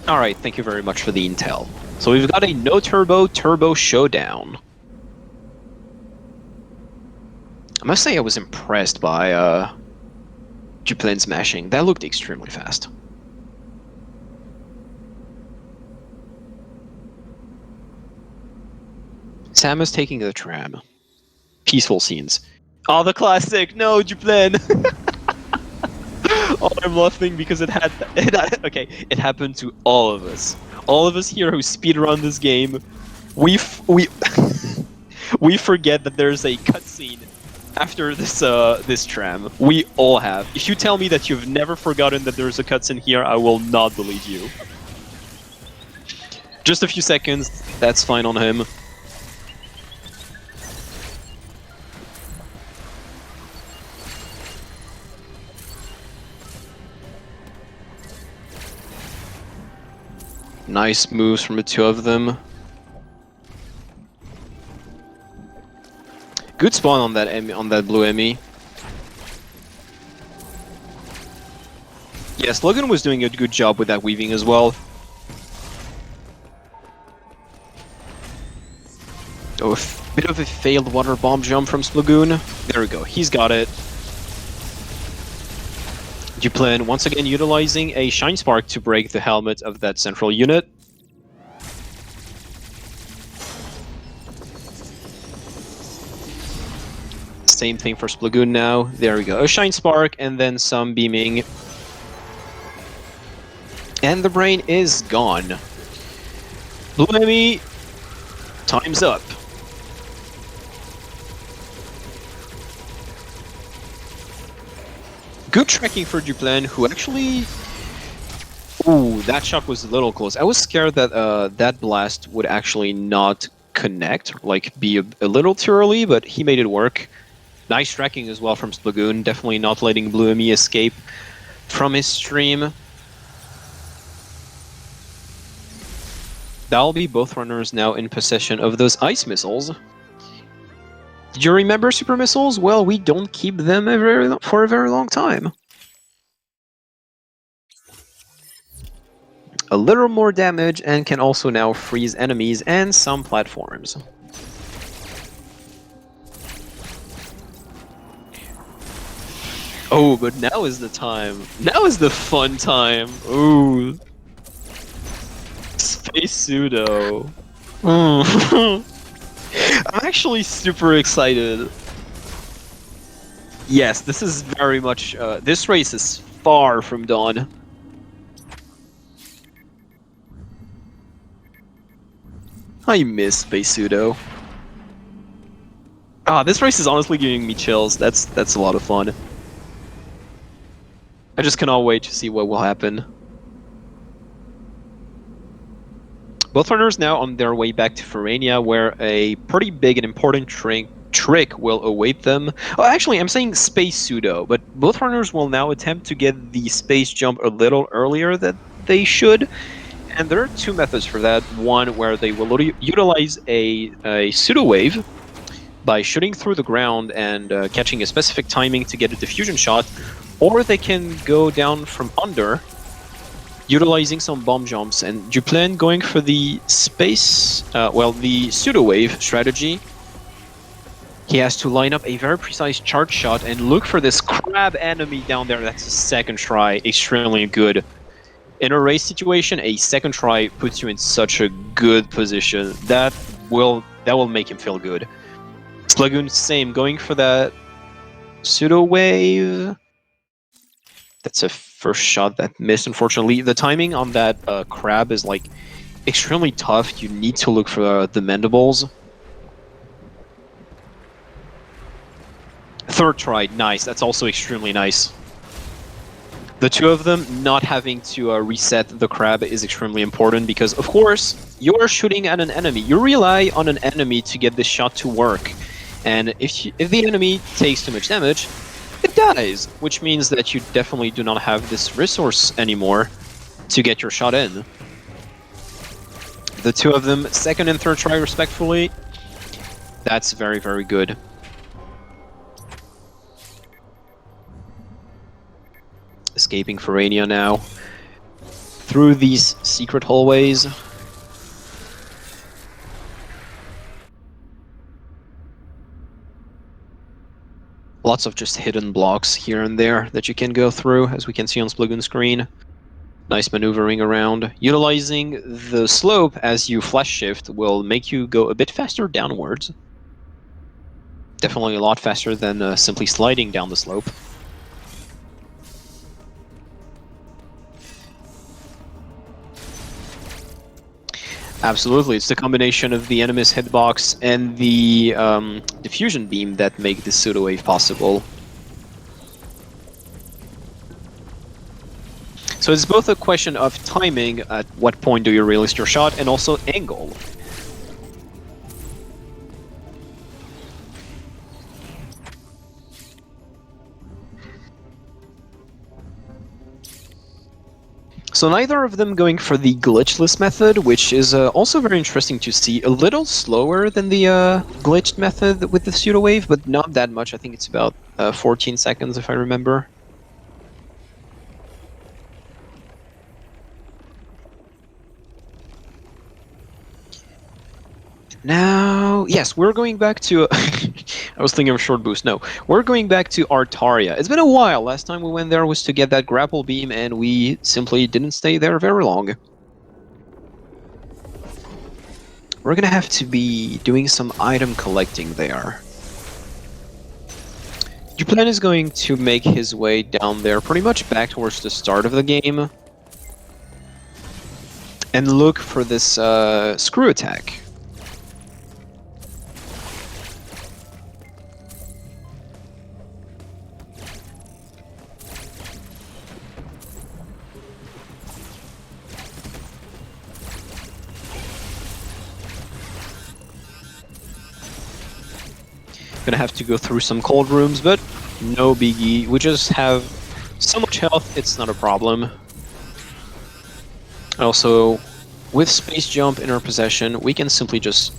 Alright, thank you very much for the intel. So we've got a no turbo showdown. I must say I was impressed by Duplaine's mashing. That looked extremely fast. Samus taking the tram. Peaceful scenes. Oh, the classic! No, Duplaine! Oh, I'm laughing because it happened to all of us. All of us here who speedrun this game, we forget that there's a cutscene after this tram. We all have. If you tell me that you've never forgotten that there's a cutscene here, I will not believe you. Just a few seconds, that's fine on him. Nice moves from the two of them. Good spawn on that blue Emmy. Yes, Logan was doing a good job with that weaving as well. Oh, a bit of a failed water bomb jump from Splagoon. There we go, he's got it. Duplaine once again utilizing a Shine Spark to break the helmet of that central unit. Same thing for Splagoon now. There we go. A Shine Spark and then some beaming. And the brain is gone. Blue enemy, time's up. Good tracking for Duplaine, who actually... Ooh, that shot was a little close. I was scared that that blast would actually not connect, like be a little too early, but he made it work. Nice tracking as well from Splagoon, definitely not letting Blue Emmy escape from his stream. That'll be both runners now in possession of those ice missiles. Did you remember super missiles? Well, we don't keep them for a very long time. A little more damage and can also now freeze enemies and some platforms. Oh, but now is the time. Now is the fun time. Ooh. Space Pseudo. I'm actually super excited. Yes, this is very much... this race is far from done. I miss Space Pseudo. Ah, this race is honestly giving me chills. That's a lot of fun. I just cannot wait to see what will happen. Both runners now on their way back to Ferrania, where a pretty big and important trick will await them. Oh, actually, I'm saying Space Pseudo, but both runners will now attempt to get the space jump a little earlier than they should. And there are two methods for that. One where they will utilize a pseudo wave by shooting through the ground and catching a specific timing to get a diffusion shot, or they can go down from under, utilizing some bomb jumps. And Duplaine going for the space, the pseudo wave strategy. He has to line up a very precise charge shot and look for this crab enemy down there. That's a second try, extremely good. In a race situation, a second try puts you in such a good position. That will make him feel good. Splagoon, same, going for that pseudo wave. That's a first shot that missed, unfortunately. The timing on that crab is like extremely tough. You need to look for the mandibles. Third try, nice. That's also extremely nice. The two of them not having to reset the crab is extremely important because, of course, you're shooting at an enemy. You rely on an enemy to get this shot to work. And if the enemy takes too much damage, it dies, which means that you definitely do not have this resource anymore to get your shot in. The two of them, second and third try respectfully, that's very, very good. Escaping Ferrania now through these secret hallways. Lots of just hidden blocks here and there that you can go through, as we can see on Splagoon's screen. Nice maneuvering around. Utilizing the slope as you flash shift will make you go a bit faster downwards. Definitely a lot faster than simply sliding down the slope. Absolutely, it's the combination of the enemy's hitbox and the diffusion beam that make this pseudo wave possible. So it's both a question of timing, at what point do you release your shot, and also angle. So neither of them going for the glitchless method, which is also very interesting to see. A little slower than the glitched method with the pseudo wave, but not that much. I think it's about 14 seconds, if I remember. Now, yes, we're going back to... I was thinking of short boost. No, we're going back to Artaria. It's been a while. Last time we went there was to get that grapple beam, and we simply didn't stay there very long. We're gonna have to be doing some item collecting there. Duplaine is going to make his way down there, pretty much back towards the start of the game, and look for this screw attack. Gonna have to go through some cold rooms, but no biggie. We just have so much health, it's not a problem. Also, with Space Jump in our possession, we can simply just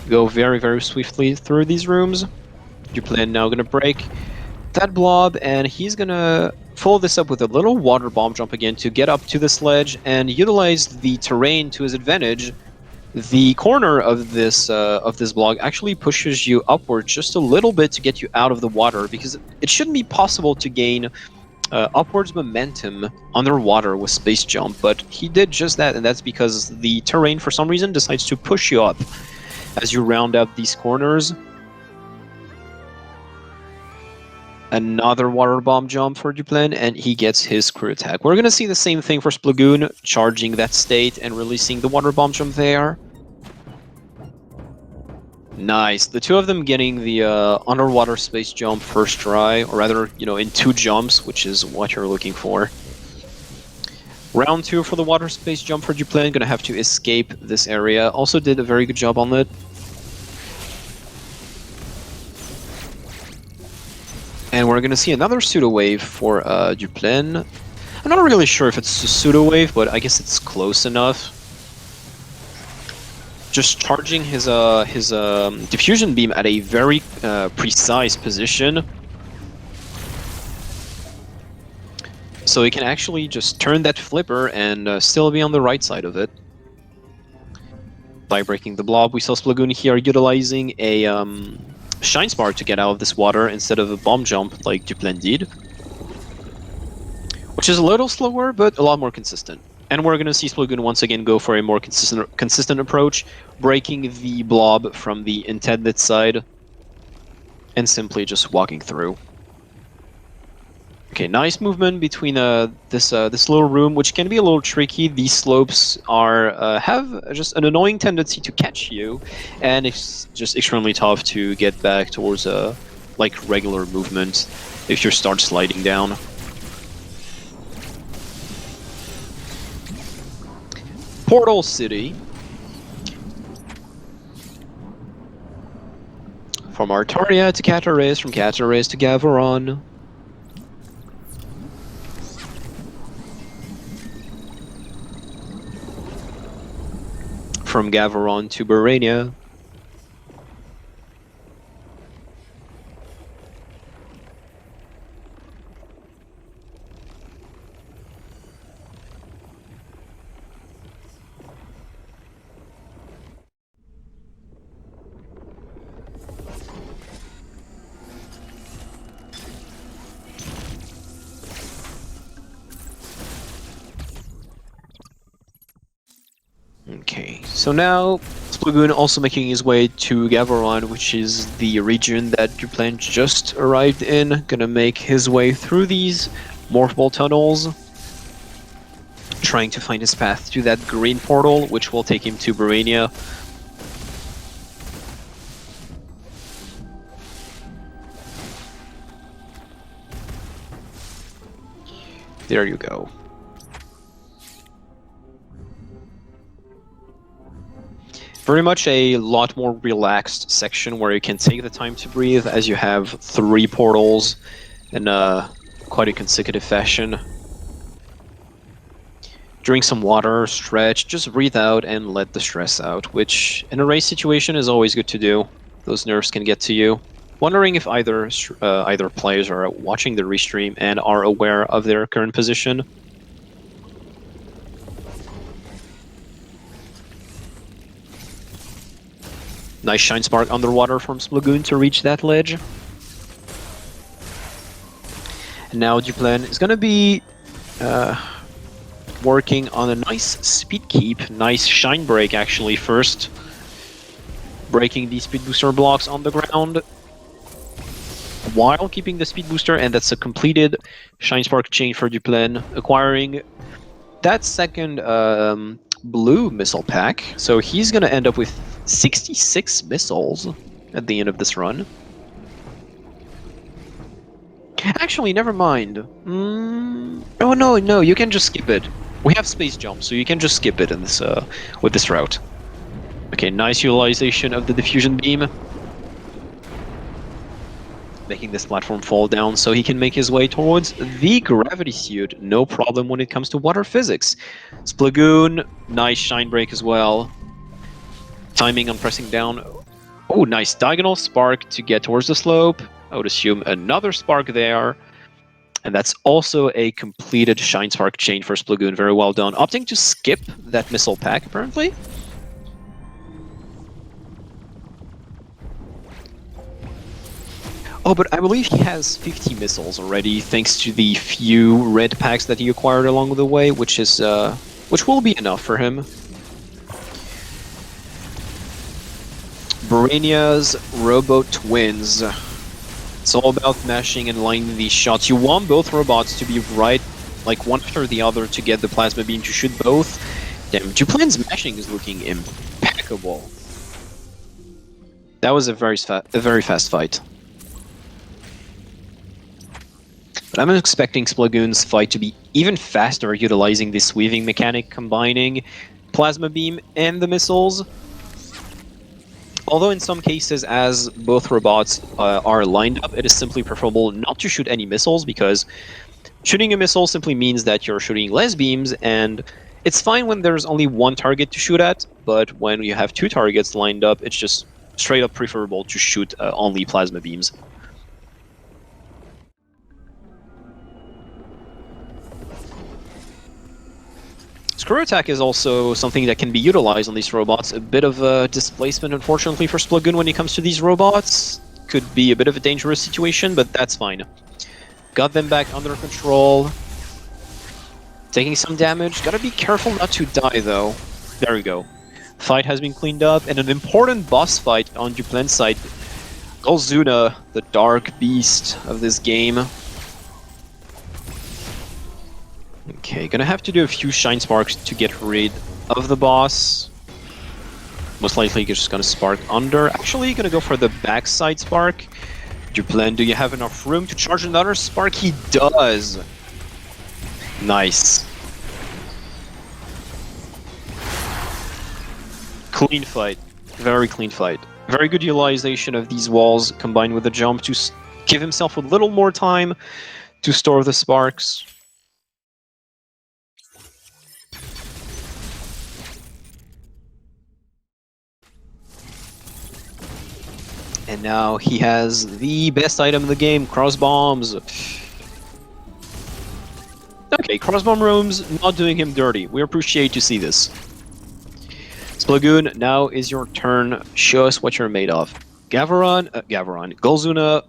go very, very swiftly through these rooms. Duplaine now gonna break that blob, and he's gonna follow this up with a little water bomb jump again to get up to this ledge and utilize the terrain to his advantage. The corner of this block actually pushes you upward just a little bit to get you out of the water, because it shouldn't be possible to gain upwards momentum underwater with Space Jump, but he did just that, and that's because the terrain for some reason decides to push you up as you round up these corners. Another water bomb jump for Duplaine, and he gets his crew attack. We're going to see the same thing for Splagoon, charging that state and releasing the water bomb jump there. Nice. The two of them getting the underwater space jump first try, or rather, you know, in 2 jumps, which is what you're looking for. Round 2 for the water space jump for Duplaine, gonna have to escape this area. Also did a very good job on it. And we're gonna see another pseudo wave for Duplaine. I'm not really sure if it's a pseudo wave, but I guess it's close enough. Just charging his diffusion beam at a very precise position, so he can actually just turn that flipper and still be on the right side of it. By breaking the blob, we saw Splagoon here utilizing a Shine Spark to get out of this water instead of a bomb jump like Duplaine did, which is a little slower but a lot more consistent. And we're going to see Splagoon once again go for a more consistent approach, breaking the blob from the intended side and simply just walking through. Okay, nice movement between this little room, which can be a little tricky. These slopes are have just an annoying tendency to catch you, and it's just extremely tough to get back towards like regular movement if you start sliding down. Portal City. From Artaria to Catares, from Catares to Gaveron. From Gaveron to Barania. Okay, so now Splagoon also making his way to Gaveron, which is the region that Duplaine just arrived in. Gonna make his way through these multiple tunnels, trying to find his path to that green portal, which will take him to Barania. There you go. Very much a lot more relaxed section where you can take the time to breathe, as you have 3 portals in quite a consecutive fashion. Drink some water, stretch, just breathe out and let the stress out, which in a race situation is always good to do. Those nerves can get to you. Wondering if either players are watching the restream and are aware of their current position. Nice Shine Spark underwater from Splagoon to reach that ledge. And now Duplaine is going to be working on a nice speed keep, nice Shine Break actually first. Breaking the speed booster blocks on the ground while keeping the speed booster, and that's a completed Shine Spark chain for Duplaine, acquiring that second blue missile pack. So he's going to end up with 66 missiles at the end of this run. Actually, never mind. Oh no, you can just skip it. We have space jump, so you can just skip it in this with this route. Okay, nice utilization of the diffusion beam. making this platform fall down so he can make his way towards the gravity suit. No problem when it comes to water physics. Splagoon, nice shine break as well. Timing on pressing down. Oh, nice diagonal spark to get towards the slope. I would assume another spark there. And that's also a completed shine spark chain for Splagoon. Very well done. Opting to skip that missile pack, apparently. Oh, but I believe he has 50 missiles already, thanks to the few red packs that he acquired along the way, which will be enough for him. Brainia's Robo Twins. It's all about mashing and lining these shots. You want both robots to be right, like one after the other, to get the plasma beam to shoot both. Damn, Duplaine's mashing is looking impeccable. That was a very fast fight. But I'm expecting Splagoon's fight to be even faster, utilizing this weaving mechanic, combining plasma beam and the missiles. Although in some cases, as both robots are lined up, it is simply preferable not to shoot any missiles, because shooting a missile simply means that you're shooting less beams, and it's fine when there's only one target to shoot at, but when you have two targets lined up, it's just straight up preferable to shoot only plasma beams. Screw attack is also something that can be utilized on these robots. A bit of a displacement, unfortunately, for Splagoon when it comes to these robots. Could be a bit of a dangerous situation, but that's fine. Got them back under control. Taking some damage. Gotta be careful not to die, though. There we go. Fight has been cleaned up, and an important boss fight on Duplaine's side. Golzuna, the dark beast of this game. Okay, gonna have to do a few shine sparks to get rid of the boss. Most likely just gonna spark under. Actually, gonna go for the backside spark. Duplaine, do you have enough room to charge another spark? He does! Nice. Clean fight. Very clean fight. Very good utilization of these walls combined with the jump to give himself a little more time to store the sparks. And now he has the best item in the game, cross bombs. Okay, cross bomb rooms not doing him dirty. We appreciate to see this. Splagoon, now is your turn. Show us what you're made of. Golzuna.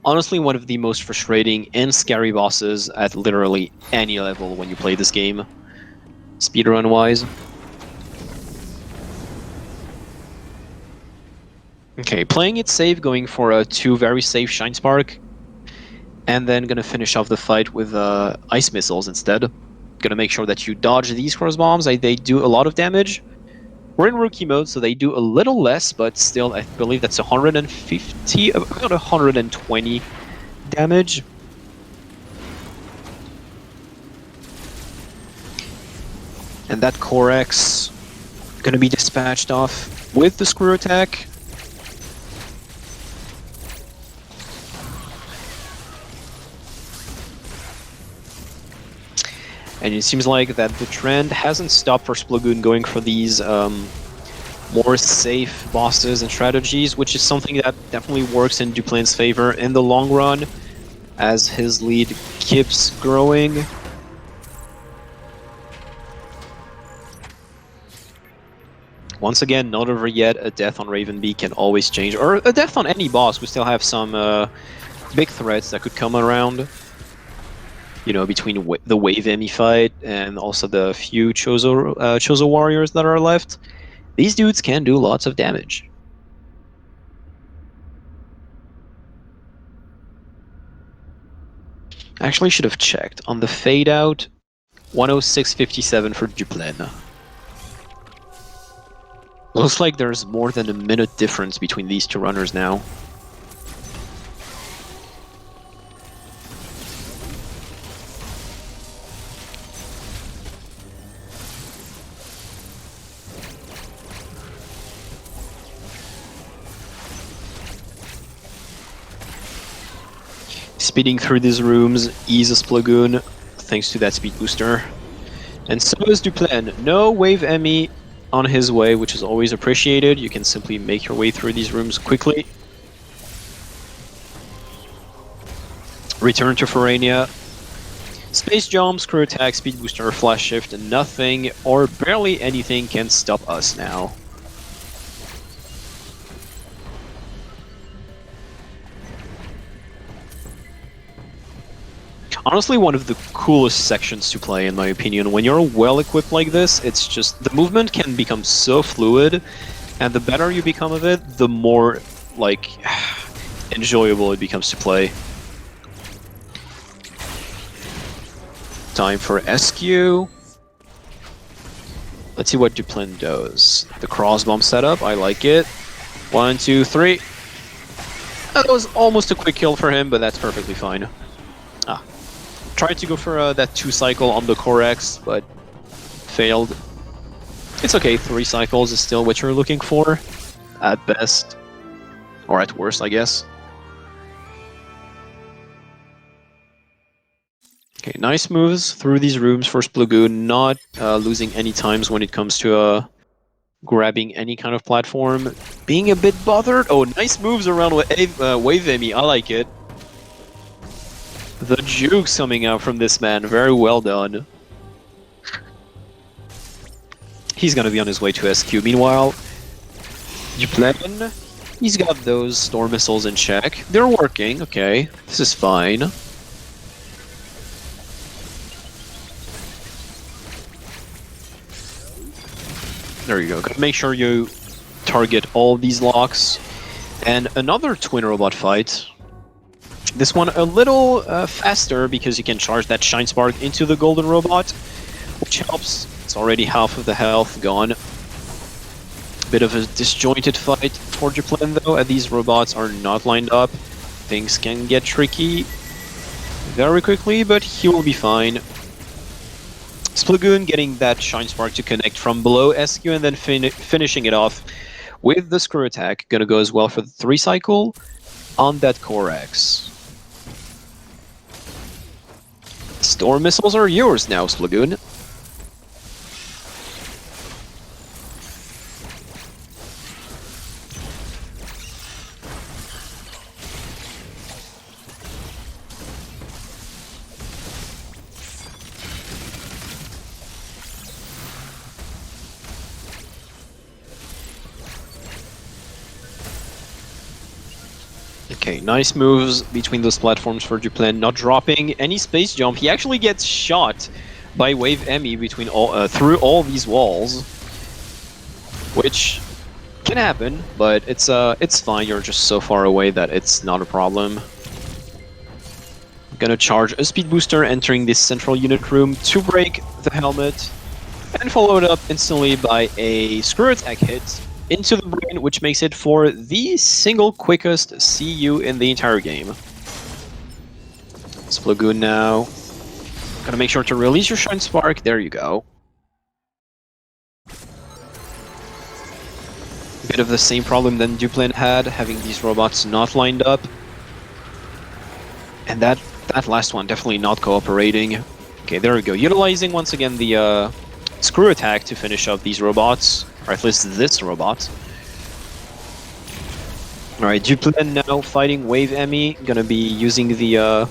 Honestly, one of the most frustrating and scary bosses at literally any level when you play this game, speedrun-wise. Okay, playing it safe, going for two very safe Shine Spark, and then gonna finish off the fight with Ice Missiles instead. Gonna make sure that you dodge these cross bombs. They do a lot of damage. We're in rookie mode, so they do a little less, but still, I believe that's 150, about 120 damage. And that Corex gonna be dispatched off with the screw attack. And it seems like that the trend hasn't stopped for Splagoon going for these more safe bosses and strategies, which is something that definitely works in Duplaine's favor in the long run, as his lead keeps growing. Once again, not over yet. A death on Ravenby can always change, or a death on any boss. We still have some big threats that could come around. You know, between the Wave Emmy fight and also the few Chozo warriors that are left, these dudes can do lots of damage. I actually should have checked. On the fade out, 106.57 for Duplaine. Looks like there's more than a minute difference between these two runners now. speeding through these rooms is a Splagoon, thanks to that speed booster. And so is Duplaine. No wave Emmy on his way, which is always appreciated. You can simply make your way through these rooms quickly. Return to Forania. Space jump, screw attack, speed booster, flash shift, and nothing or barely anything can stop us now. Honestly, one of the coolest sections to play, in my opinion. When you're well equipped like this, it's just the movement can become so fluid, and the better you become of it, the more like enjoyable it becomes to play. Time for SQ. Let's see what Duplaine does. The cross bomb setup, I like it. 1, 2, 3. That was almost a quick kill for him, but that's perfectly fine. Tried to go for that 2 cycle on the core X, but failed. It's okay, 3 cycles is still what you're looking for, at best. Or at worst, I guess. Okay, nice moves through these rooms for Splagoon, not losing any times when it comes to grabbing any kind of platform. Being a bit bothered. Oh, nice moves around Wave Emmy, I like it. The jukes coming out from this man, very well done. He's gonna be on his way to SQ. Meanwhile, Duplaine, he's got those storm missiles in check. They're working, okay, this is fine. There you go, gotta make sure you target all these locks. And another twin robot fight. This one a little faster because you can charge that Shine Spark into the golden robot, which helps. It's already half of the health gone. Bit of a disjointed fight for Duplaine though, and these robots are not lined up. Things can get tricky very quickly, but he will be fine. Splagoon getting that Shine Spark to connect from below SQ and then finishing it off with the screw attack. Gonna go as well for the 3 cycle on that core X. Storm missiles are yours now, Splagoon. Okay, nice moves between those platforms for Duplaine, not dropping any space jump. He actually gets shot by Wave Emmy between through all these walls, which can happen, but it's fine. You're just so far away that it's not a problem. I'm gonna charge a speed booster entering this central unit room to break the helmet, and follow it up instantly by a screw attack hit into the brain, which makes it for the single quickest CU in the entire game. Splagoon now. Gotta make sure to release your Shine Spark. There you go. Bit of the same problem that Duplaine had, having these robots not lined up. And that last one definitely not cooperating. Okay, there we go. Utilizing once again the screw attack to finish up these robots. Or at least this robot. Alright, Duplaine now fighting Wave Emmy. Gonna be using the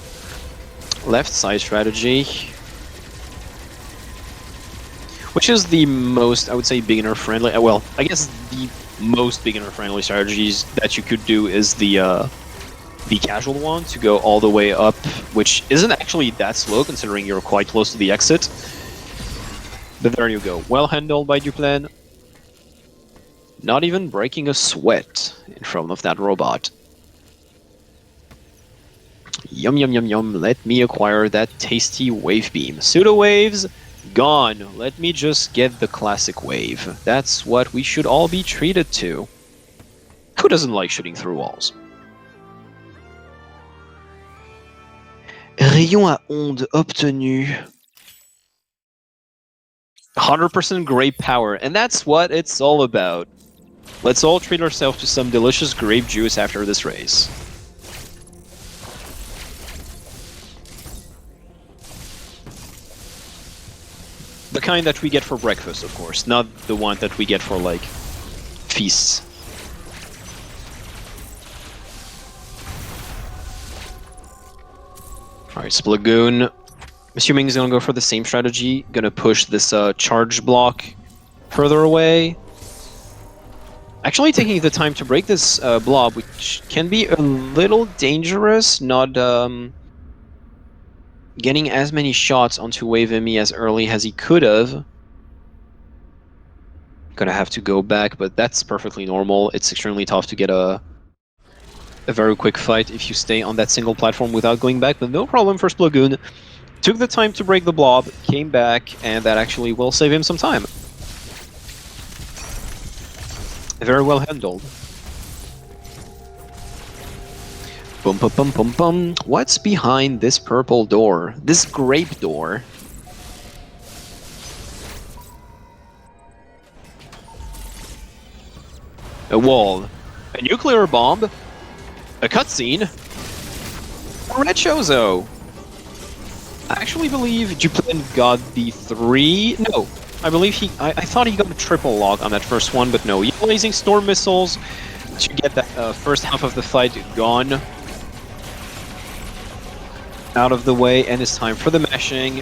left side strategy. Which is the most, I would say, beginner friendly. Well, I guess the most beginner friendly strategies that you could do is the casual one to go all the way up, which isn't actually that slow considering you're quite close to the exit. But there you go. Well handled by Duplaine. Not even breaking a sweat in front of that robot. Yum yum yum yum, let me acquire that tasty wave beam. Pseudo waves, gone. Let me just get the classic wave. That's what we should all be treated to. Who doesn't like shooting through walls? Rayon à onde obtenu. 100% grape power, and that's what it's all about. Let's all treat ourselves to some delicious grape juice after this race. The kind that we get for breakfast, of course, not the one that we get for, like, feasts. Alright, Splagoon. I'm assuming he's gonna go for the same strategy. Gonna push this charge block further away. Actually taking the time to break this blob, which can be a little dangerous, not getting as many shots onto Wave Emmy as early as he could have. Gonna have to go back, but that's perfectly normal. It's extremely tough to get a very quick fight if you stay on that single platform without going back, but no problem for Splagoon. Took the time to break the blob, came back, and that actually will save him some time. Very well handled. Bum bum bum bum bum. What's behind this purple door? This grape door? A wall. A nuclear bomb. A cutscene. A red Chozo. I actually believe Duplaine got the 3. No, I believe he. I thought he got a triple log on that first one, but no. Utilizing storm missiles to get that first half of the fight gone out of the way, and it's time for the mashing.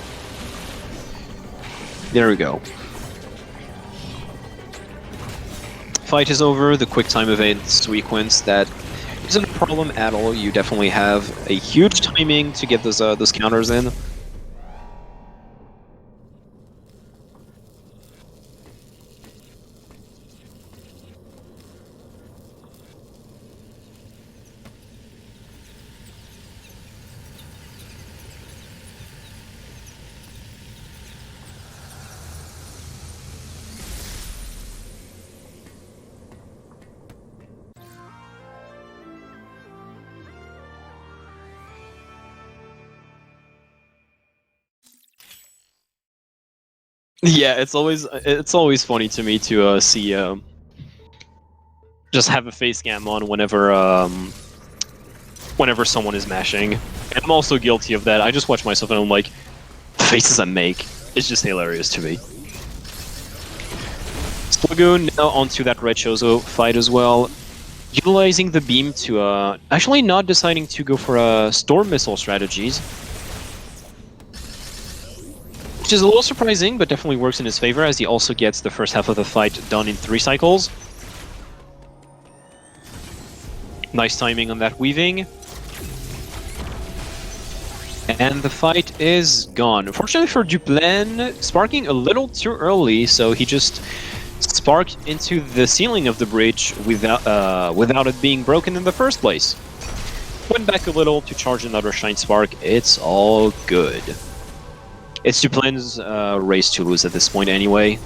There we go. Fight is over. The quick time evade sequence that isn't a problem at all. You definitely have a huge timing to get those counters in. Yeah, it's always funny to me to see just have a face cam on whenever someone is mashing. And I'm also guilty of that. I just watch myself and I'm like, the faces I make, it's just hilarious to me. Splagoon now onto that red Chozo fight as well. Utilizing the beam to actually not deciding to go for storm missile strategies. Which is a little surprising, but definitely works in his favor, as he also gets the first half of the fight done in 3 cycles. Nice timing on that weaving. And the fight is gone. Unfortunately for Duplaine, sparking a little too early, so he just sparked into the ceiling of the bridge without it being broken in the first place. Went back a little to charge another Shine Spark. It's all good. It's Duplaine's race to lose at this point anyway.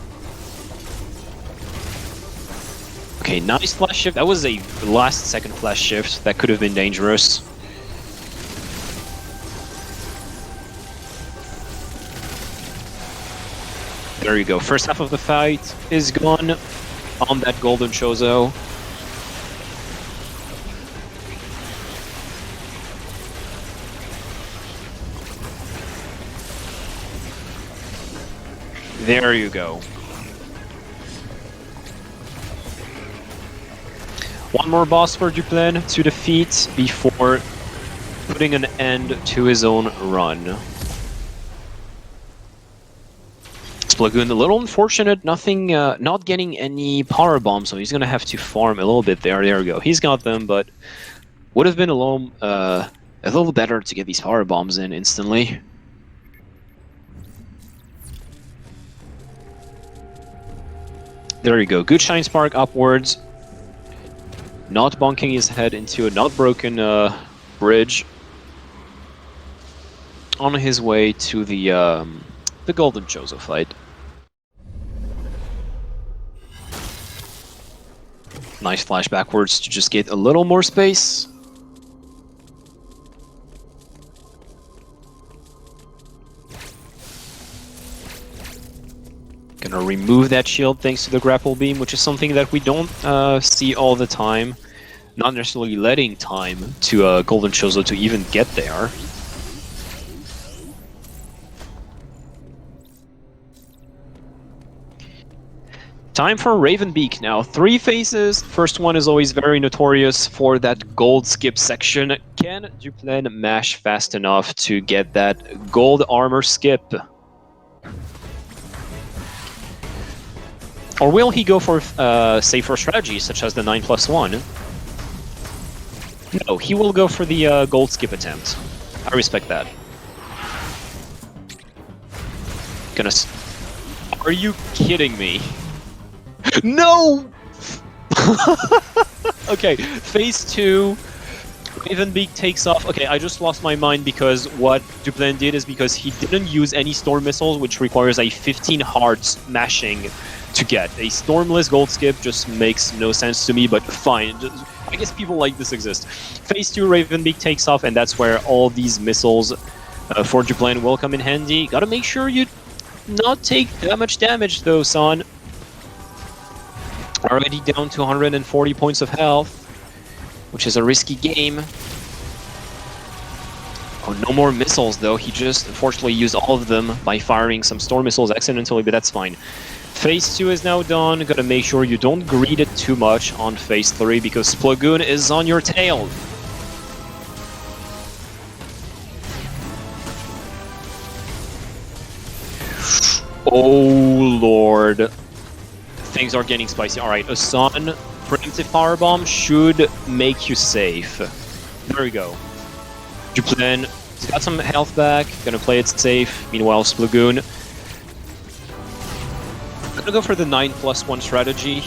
Okay, nice flash shift. That was a last second flash shift. That could have been dangerous. There you go. First half of the fight is gone on that golden Chozo. There you go. One more boss for Duplaine to defeat before putting an end to his own run. Splagoon, a little unfortunate, not getting any power bombs, so he's gonna have to farm a little bit there. There we go. He's got them, but would have been a little better to get these power bombs in instantly. There you go. Good Shine Spark upwards. Not bonking his head into a not broken bridge. On his way to the golden Chozo fight. Nice flash backwards to just get a little more space. Gonna remove that shield thanks to the grapple beam, which is something that we don't see all the time. Not necessarily letting time to golden Chozo to even get there. Time for Ravenbeak now. 3 phases. First one is always very notorious for that gold skip section. Can Duplaine mash fast enough to get that gold armor skip? Or will he go for safer strategies such as the 9+1? No, he will go for the gold skip attempt. I respect that. Are you kidding me? No! Okay, phase 2. Ravenbeak takes off. Okay, I just lost my mind because what Duplaine did is because he didn't use any storm missiles, which requires a 15 hard smashing to get. A stormless gold skip just makes no sense to me, but fine. I guess people like this exist. Phase 2, Ravenbeak takes off, and that's where all these missiles for Duplaine will come in handy. Gotta make sure you not take that much damage though, son. Already down to 140 points of health, which is a risky game. Oh, no more missiles though. He just unfortunately used all of them by firing some storm missiles accidentally, but that's fine. Phase 2 is now done. Gotta make sure you don't greed it too much on phase 3 because Splagoon is on your tail. Oh lord. Things are getting spicy. Alright, a Sun preemptive powerbomb should make you safe. There we go. Duplaine, he's got some health back, gonna play it safe. Meanwhile, Splagoon, gonna go for the 9+1 strategy.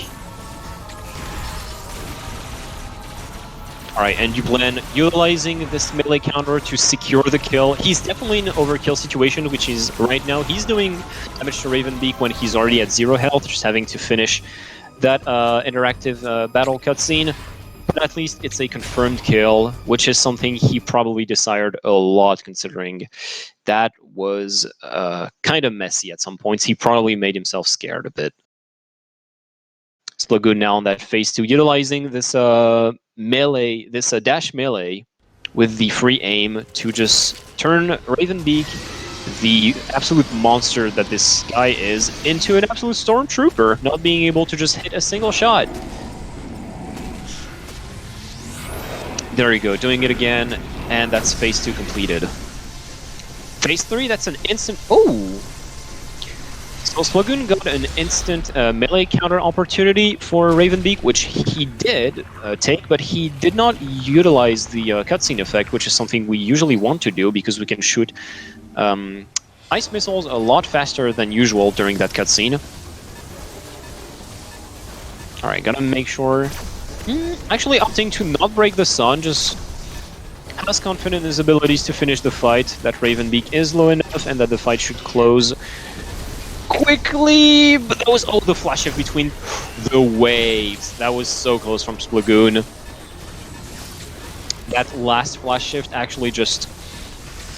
Alright, and Duplaine utilizing this melee counter to secure the kill. He's definitely in an overkill situation, which is right now. He's doing damage to Ravenbeak when he's already at 0 health, just having to finish that interactive battle cutscene. But at least it's a confirmed kill, which is something he probably desired a lot, considering that was kind of messy at some points. He probably made himself scared a bit. Splagoon now on that phase 2, utilizing this melee, this dash melee with the free aim to just turn Ravenbeak, the absolute monster that this guy is, into an absolute stormtrooper, not being able to just hit a single shot. There you go, doing it again, and that's phase 2 completed. Phase 3, that's an instant... Oh! So Splagoon got an instant melee counter opportunity for Ravenbeak, which he did take, but he did not utilize the cutscene effect, which is something we usually want to do because we can shoot ice missiles a lot faster than usual during that cutscene. Alright, gotta make sure... Actually opting to not break the sun, just has confidence in his abilities to finish the fight, that Ravenbeak is low enough and that the fight should close quickly, but that was the flash shift between the waves. That was so close from Splagoon. That last flash shift actually just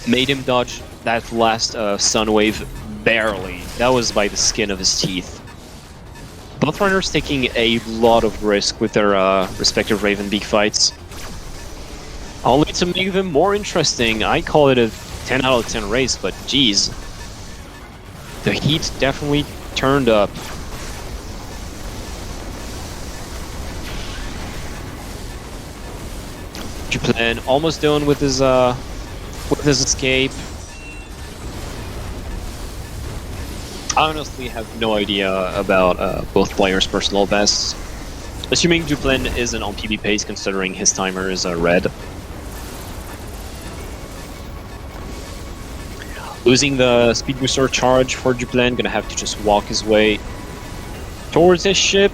made him dodge that last sun wave barely. That was by the skin of his teeth. Both runners taking a lot of risk with their respective Ravenbeak fights. Only to make them more interesting. I call it a 10 out of 10 race, but geez. The heat definitely turned up. Duplaine almost done with his escape. I honestly have no idea about both players' personal bests. Assuming Duplaine isn't on PB pace, considering his timer is red. Losing the speed booster charge for Duplaine, gonna have to just walk his way towards his ship.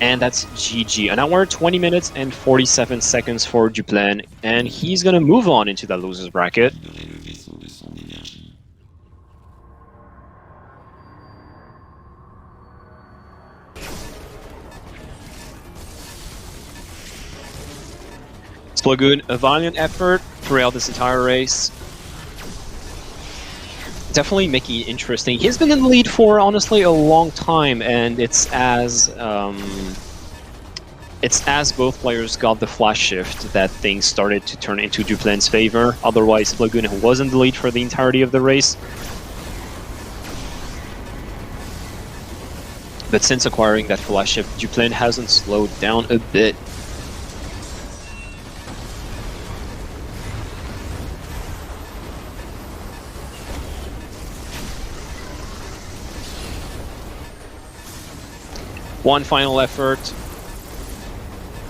And that's GG. An hour, 20 minutes, and 47 seconds for Duplaine, and he's gonna move on into that losers bracket. Splagoon, a valiant effort throughout this entire race. Definitely making it interesting. He's been in the lead for, honestly, a long time, and it's as both players got the flash shift that things started to turn into Duplaine's favor. Otherwise, Splagoon was in the lead for the entirety of the race. But since acquiring that flash shift, Duplaine hasn't slowed down a bit. One final effort.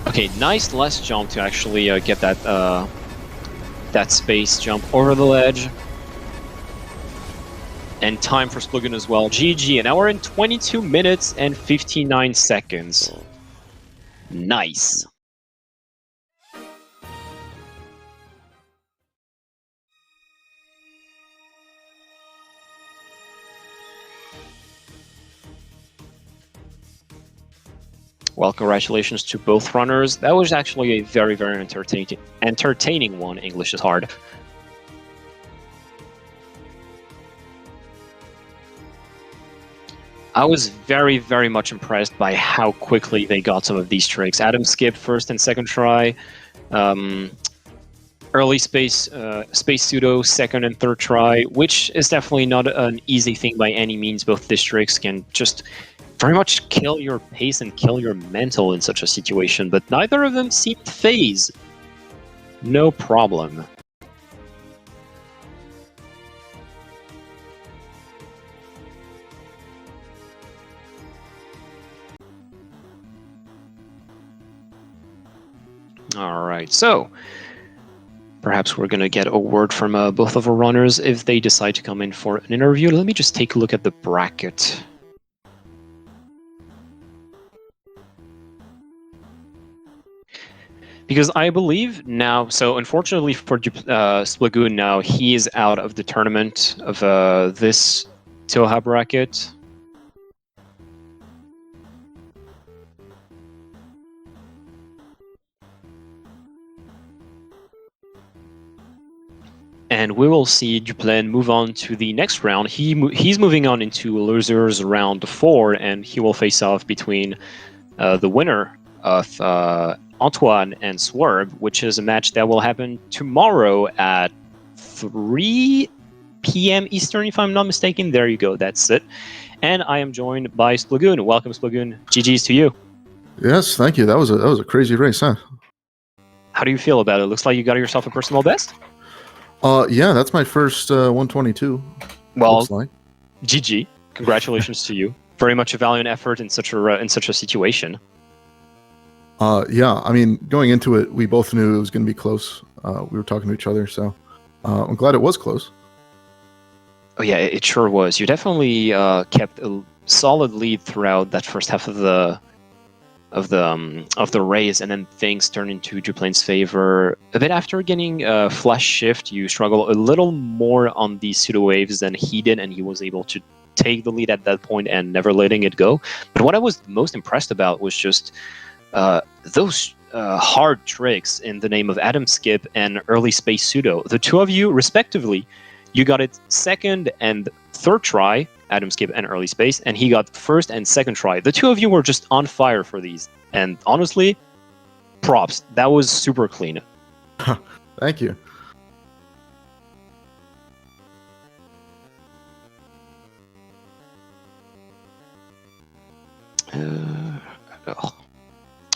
Okay, nice last jump to actually get that that space jump over the ledge. And time for Splagoon as well. GG, and now we're in 22 minutes and 59 seconds. Nice. Well, congratulations to both runners. That was actually a very, very entertaining one. English is hard. I was very, very much impressed by how quickly they got some of these tricks. Adam skipped first and second try. Early space pseudo second and third try, which is definitely not an easy thing by any means. Both these tricks can just very much kill your pace and kill your mental in such a situation, but neither of them seemed phased. No problem. Alright, so perhaps we're going to get a word from both of our runners if they decide to come in for an interview. Let me just take a look at the bracket. Because I believe now, so unfortunately for Splagoon now, he is out of the tournament of this Thoha bracket. And we will see Duplaine move on to the next round. He's moving on into losers round 4, and he will face off between the winner of Antoine and Swerve, which is a match that will happen tomorrow at 3 p.m. Eastern, if I'm not mistaken. There you go, that's it. And I am joined by Splagoon. Welcome, Splagoon. GG's to you. Yes, thank you. That was a crazy race, huh? How do you feel about it? Looks like you got yourself a personal best? Yeah, that's my first 122. Well, looks like. GG. Congratulations to you. Very much a valiant effort in such a situation. Yeah, I mean, going into it, we both knew it was going to be close. We were talking to each other, so I'm glad it was close. Oh yeah, it sure was. You definitely kept a solid lead throughout that first half of the race, and then things turned into Duplaine's favor. A bit after getting flash shift, you struggle a little more on the pseudo waves than he did, and he was able to take the lead at that point and never letting it go. But what I was most impressed about was just those hard tricks in the name of Adam Skip and early space pseudo. The two of you, respectively, you got it second and third try, Adam Skip and early space, and he got first and second try. The two of you were just on fire for these, and honestly, props. That was super clean. Thank you.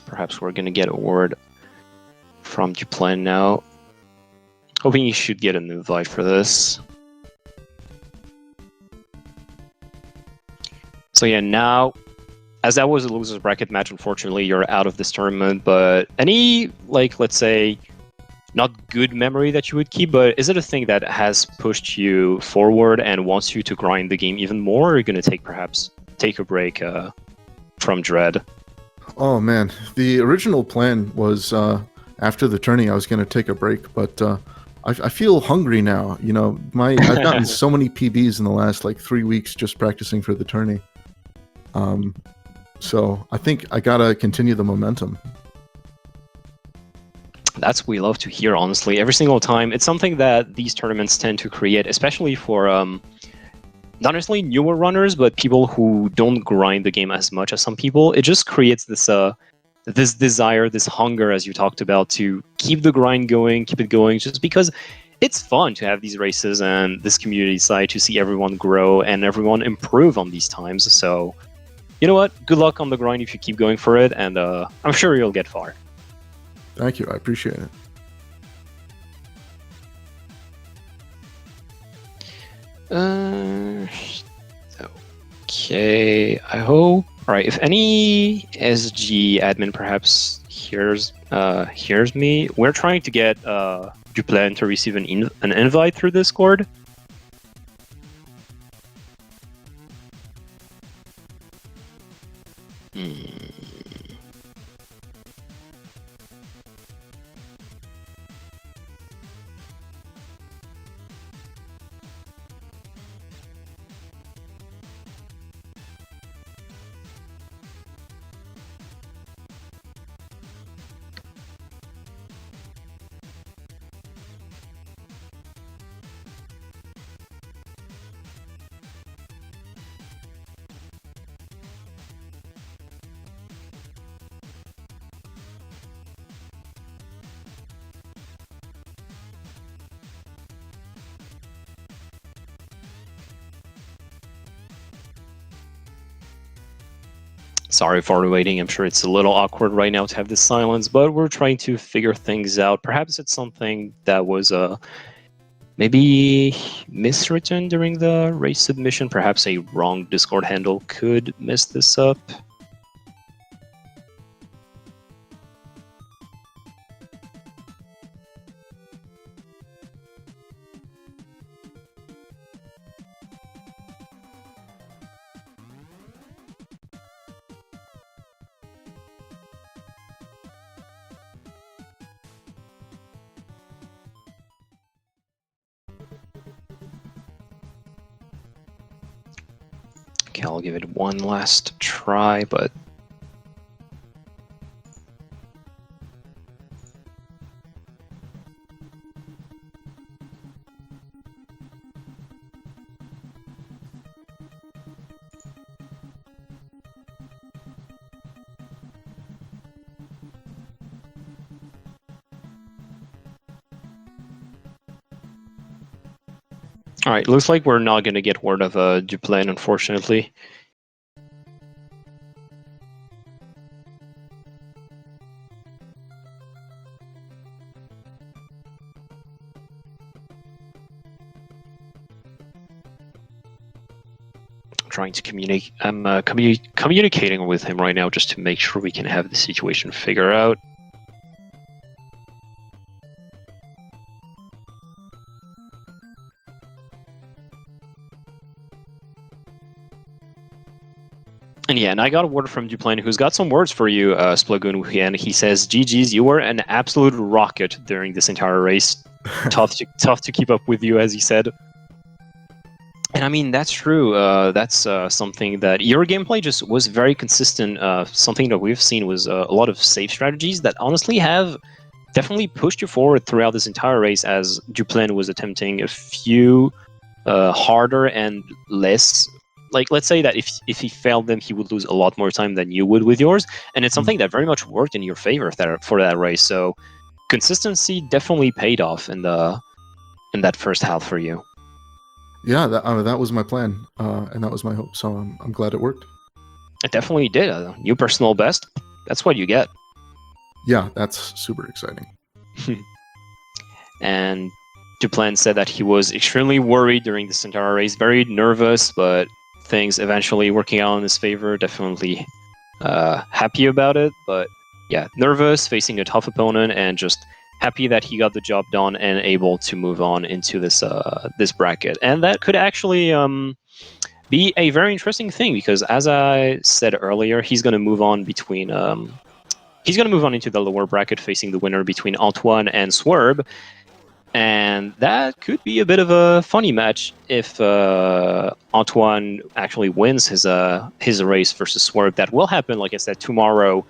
Perhaps we're going to get a word from Duplaine now. Hoping you should get an invite for this. So yeah, now, as that was a loser's bracket match, unfortunately, you're out of this tournament, but any, like, let's say, not good memory that you would keep, but is it a thing that has pushed you forward and wants you to grind the game even more, or are you going to perhaps take a break from Dread? Oh man, the original plan was after the tourney I was going to take a break, but I feel hungry now. You know, I've gotten so many PBs in the last like 3 weeks just practicing for the tourney. So I think I gotta continue the momentum. That's what we love to hear, honestly. Every single time, it's something that these tournaments tend to create, especially for not necessarily newer runners, but people who don't grind the game as much as some people. It just creates this this desire, this hunger, as you talked about, to keep the grind going, keep it going, just because it's fun to have these races and this community side to see everyone grow and everyone improve on these times. So you know what? Good luck on the grind if you keep going for it, and I'm sure you'll get far. Thank you. I appreciate it. Okay, I hope. All right, if any SG admin perhaps hears me, we're trying to get Duplaine to receive an invite through Discord. Sorry for waiting. I'm sure it's a little awkward right now to have this silence, but we're trying to figure things out. Perhaps it's something that was maybe miswritten during the race submission. Perhaps a wrong Discord handle could mess this up. Okay, I'll give it one last try, but all right, looks like we're not going to get word of Duplaine, unfortunately. Trying to communicate. I'm communicating with him right now just to make sure we can have the situation figured out. And yeah, and I got a word from Duplaine, who's got some words for you, Splagoon, and he says, "GG's, you were an absolute rocket during this entire race. tough to keep up with you," as he said. And I mean, that's true. That's something that your gameplay just was very consistent. Something that we've seen was a lot of safe strategies that honestly have definitely pushed you forward throughout this entire race, as Duplaine was attempting a few harder and less. Like, let's say that if he failed them, he would lose a lot more time than you would with yours. And it's something that very much worked in your favor for that race. So consistency definitely paid off in that first half for you. Yeah, that was my plan, and that was my hope. So I'm glad it worked. It definitely did. New personal best. That's what you get. Yeah, that's super exciting. And Duplaine said that he was extremely worried during this entire race, very nervous, but things eventually working out in his favor. Definitely happy about it, but yeah, nervous, facing a tough opponent, and just happy that he got the job done and able to move on into this this bracket. And that could actually be a very interesting thing, because as I said earlier, he's going to move on between he's going to move on into the lower bracket, facing the winner between Antoine and Swerve. And that could be a bit of a funny match if Antoine actually wins his race versus Swerve. That will happen, like I said, tomorrow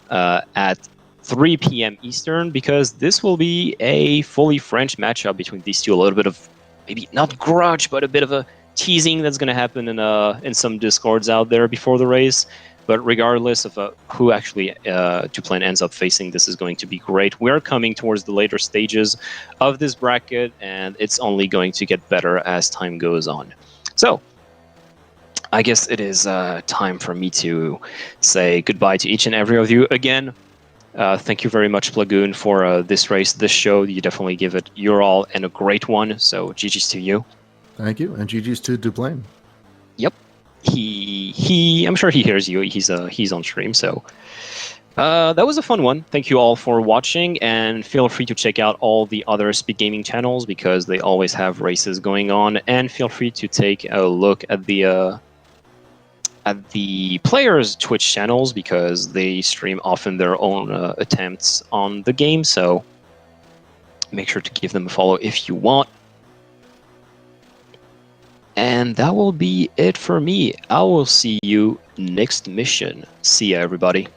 at 3 p.m. Eastern, because this will be a fully French matchup between these two. A little bit of, maybe not grudge, but a bit of a teasing that's going to happen in some Discords out there before the race. But regardless of who actually Duplaine ends up facing, this is going to be great. We're coming towards the later stages of this bracket, and it's only going to get better as time goes on. So, I guess it is time for me to say goodbye to each and every of you again. Thank you very much, Splagoon, for this race, this show. You definitely give it your all and a great one. So GG's to you. Thank you, and GG's to Duplaine. Yep. I'm sure he hears you. He's on stream, so that was a fun one. Thank you all for watching, and feel free to check out all the other SpeedGaming channels because they always have races going on. And feel free to take a look at the players' Twitch channels because they stream often their own attempts on the game. So make sure to give them a follow if you want. And that will be it for me. I will see you next mission. See ya, everybody.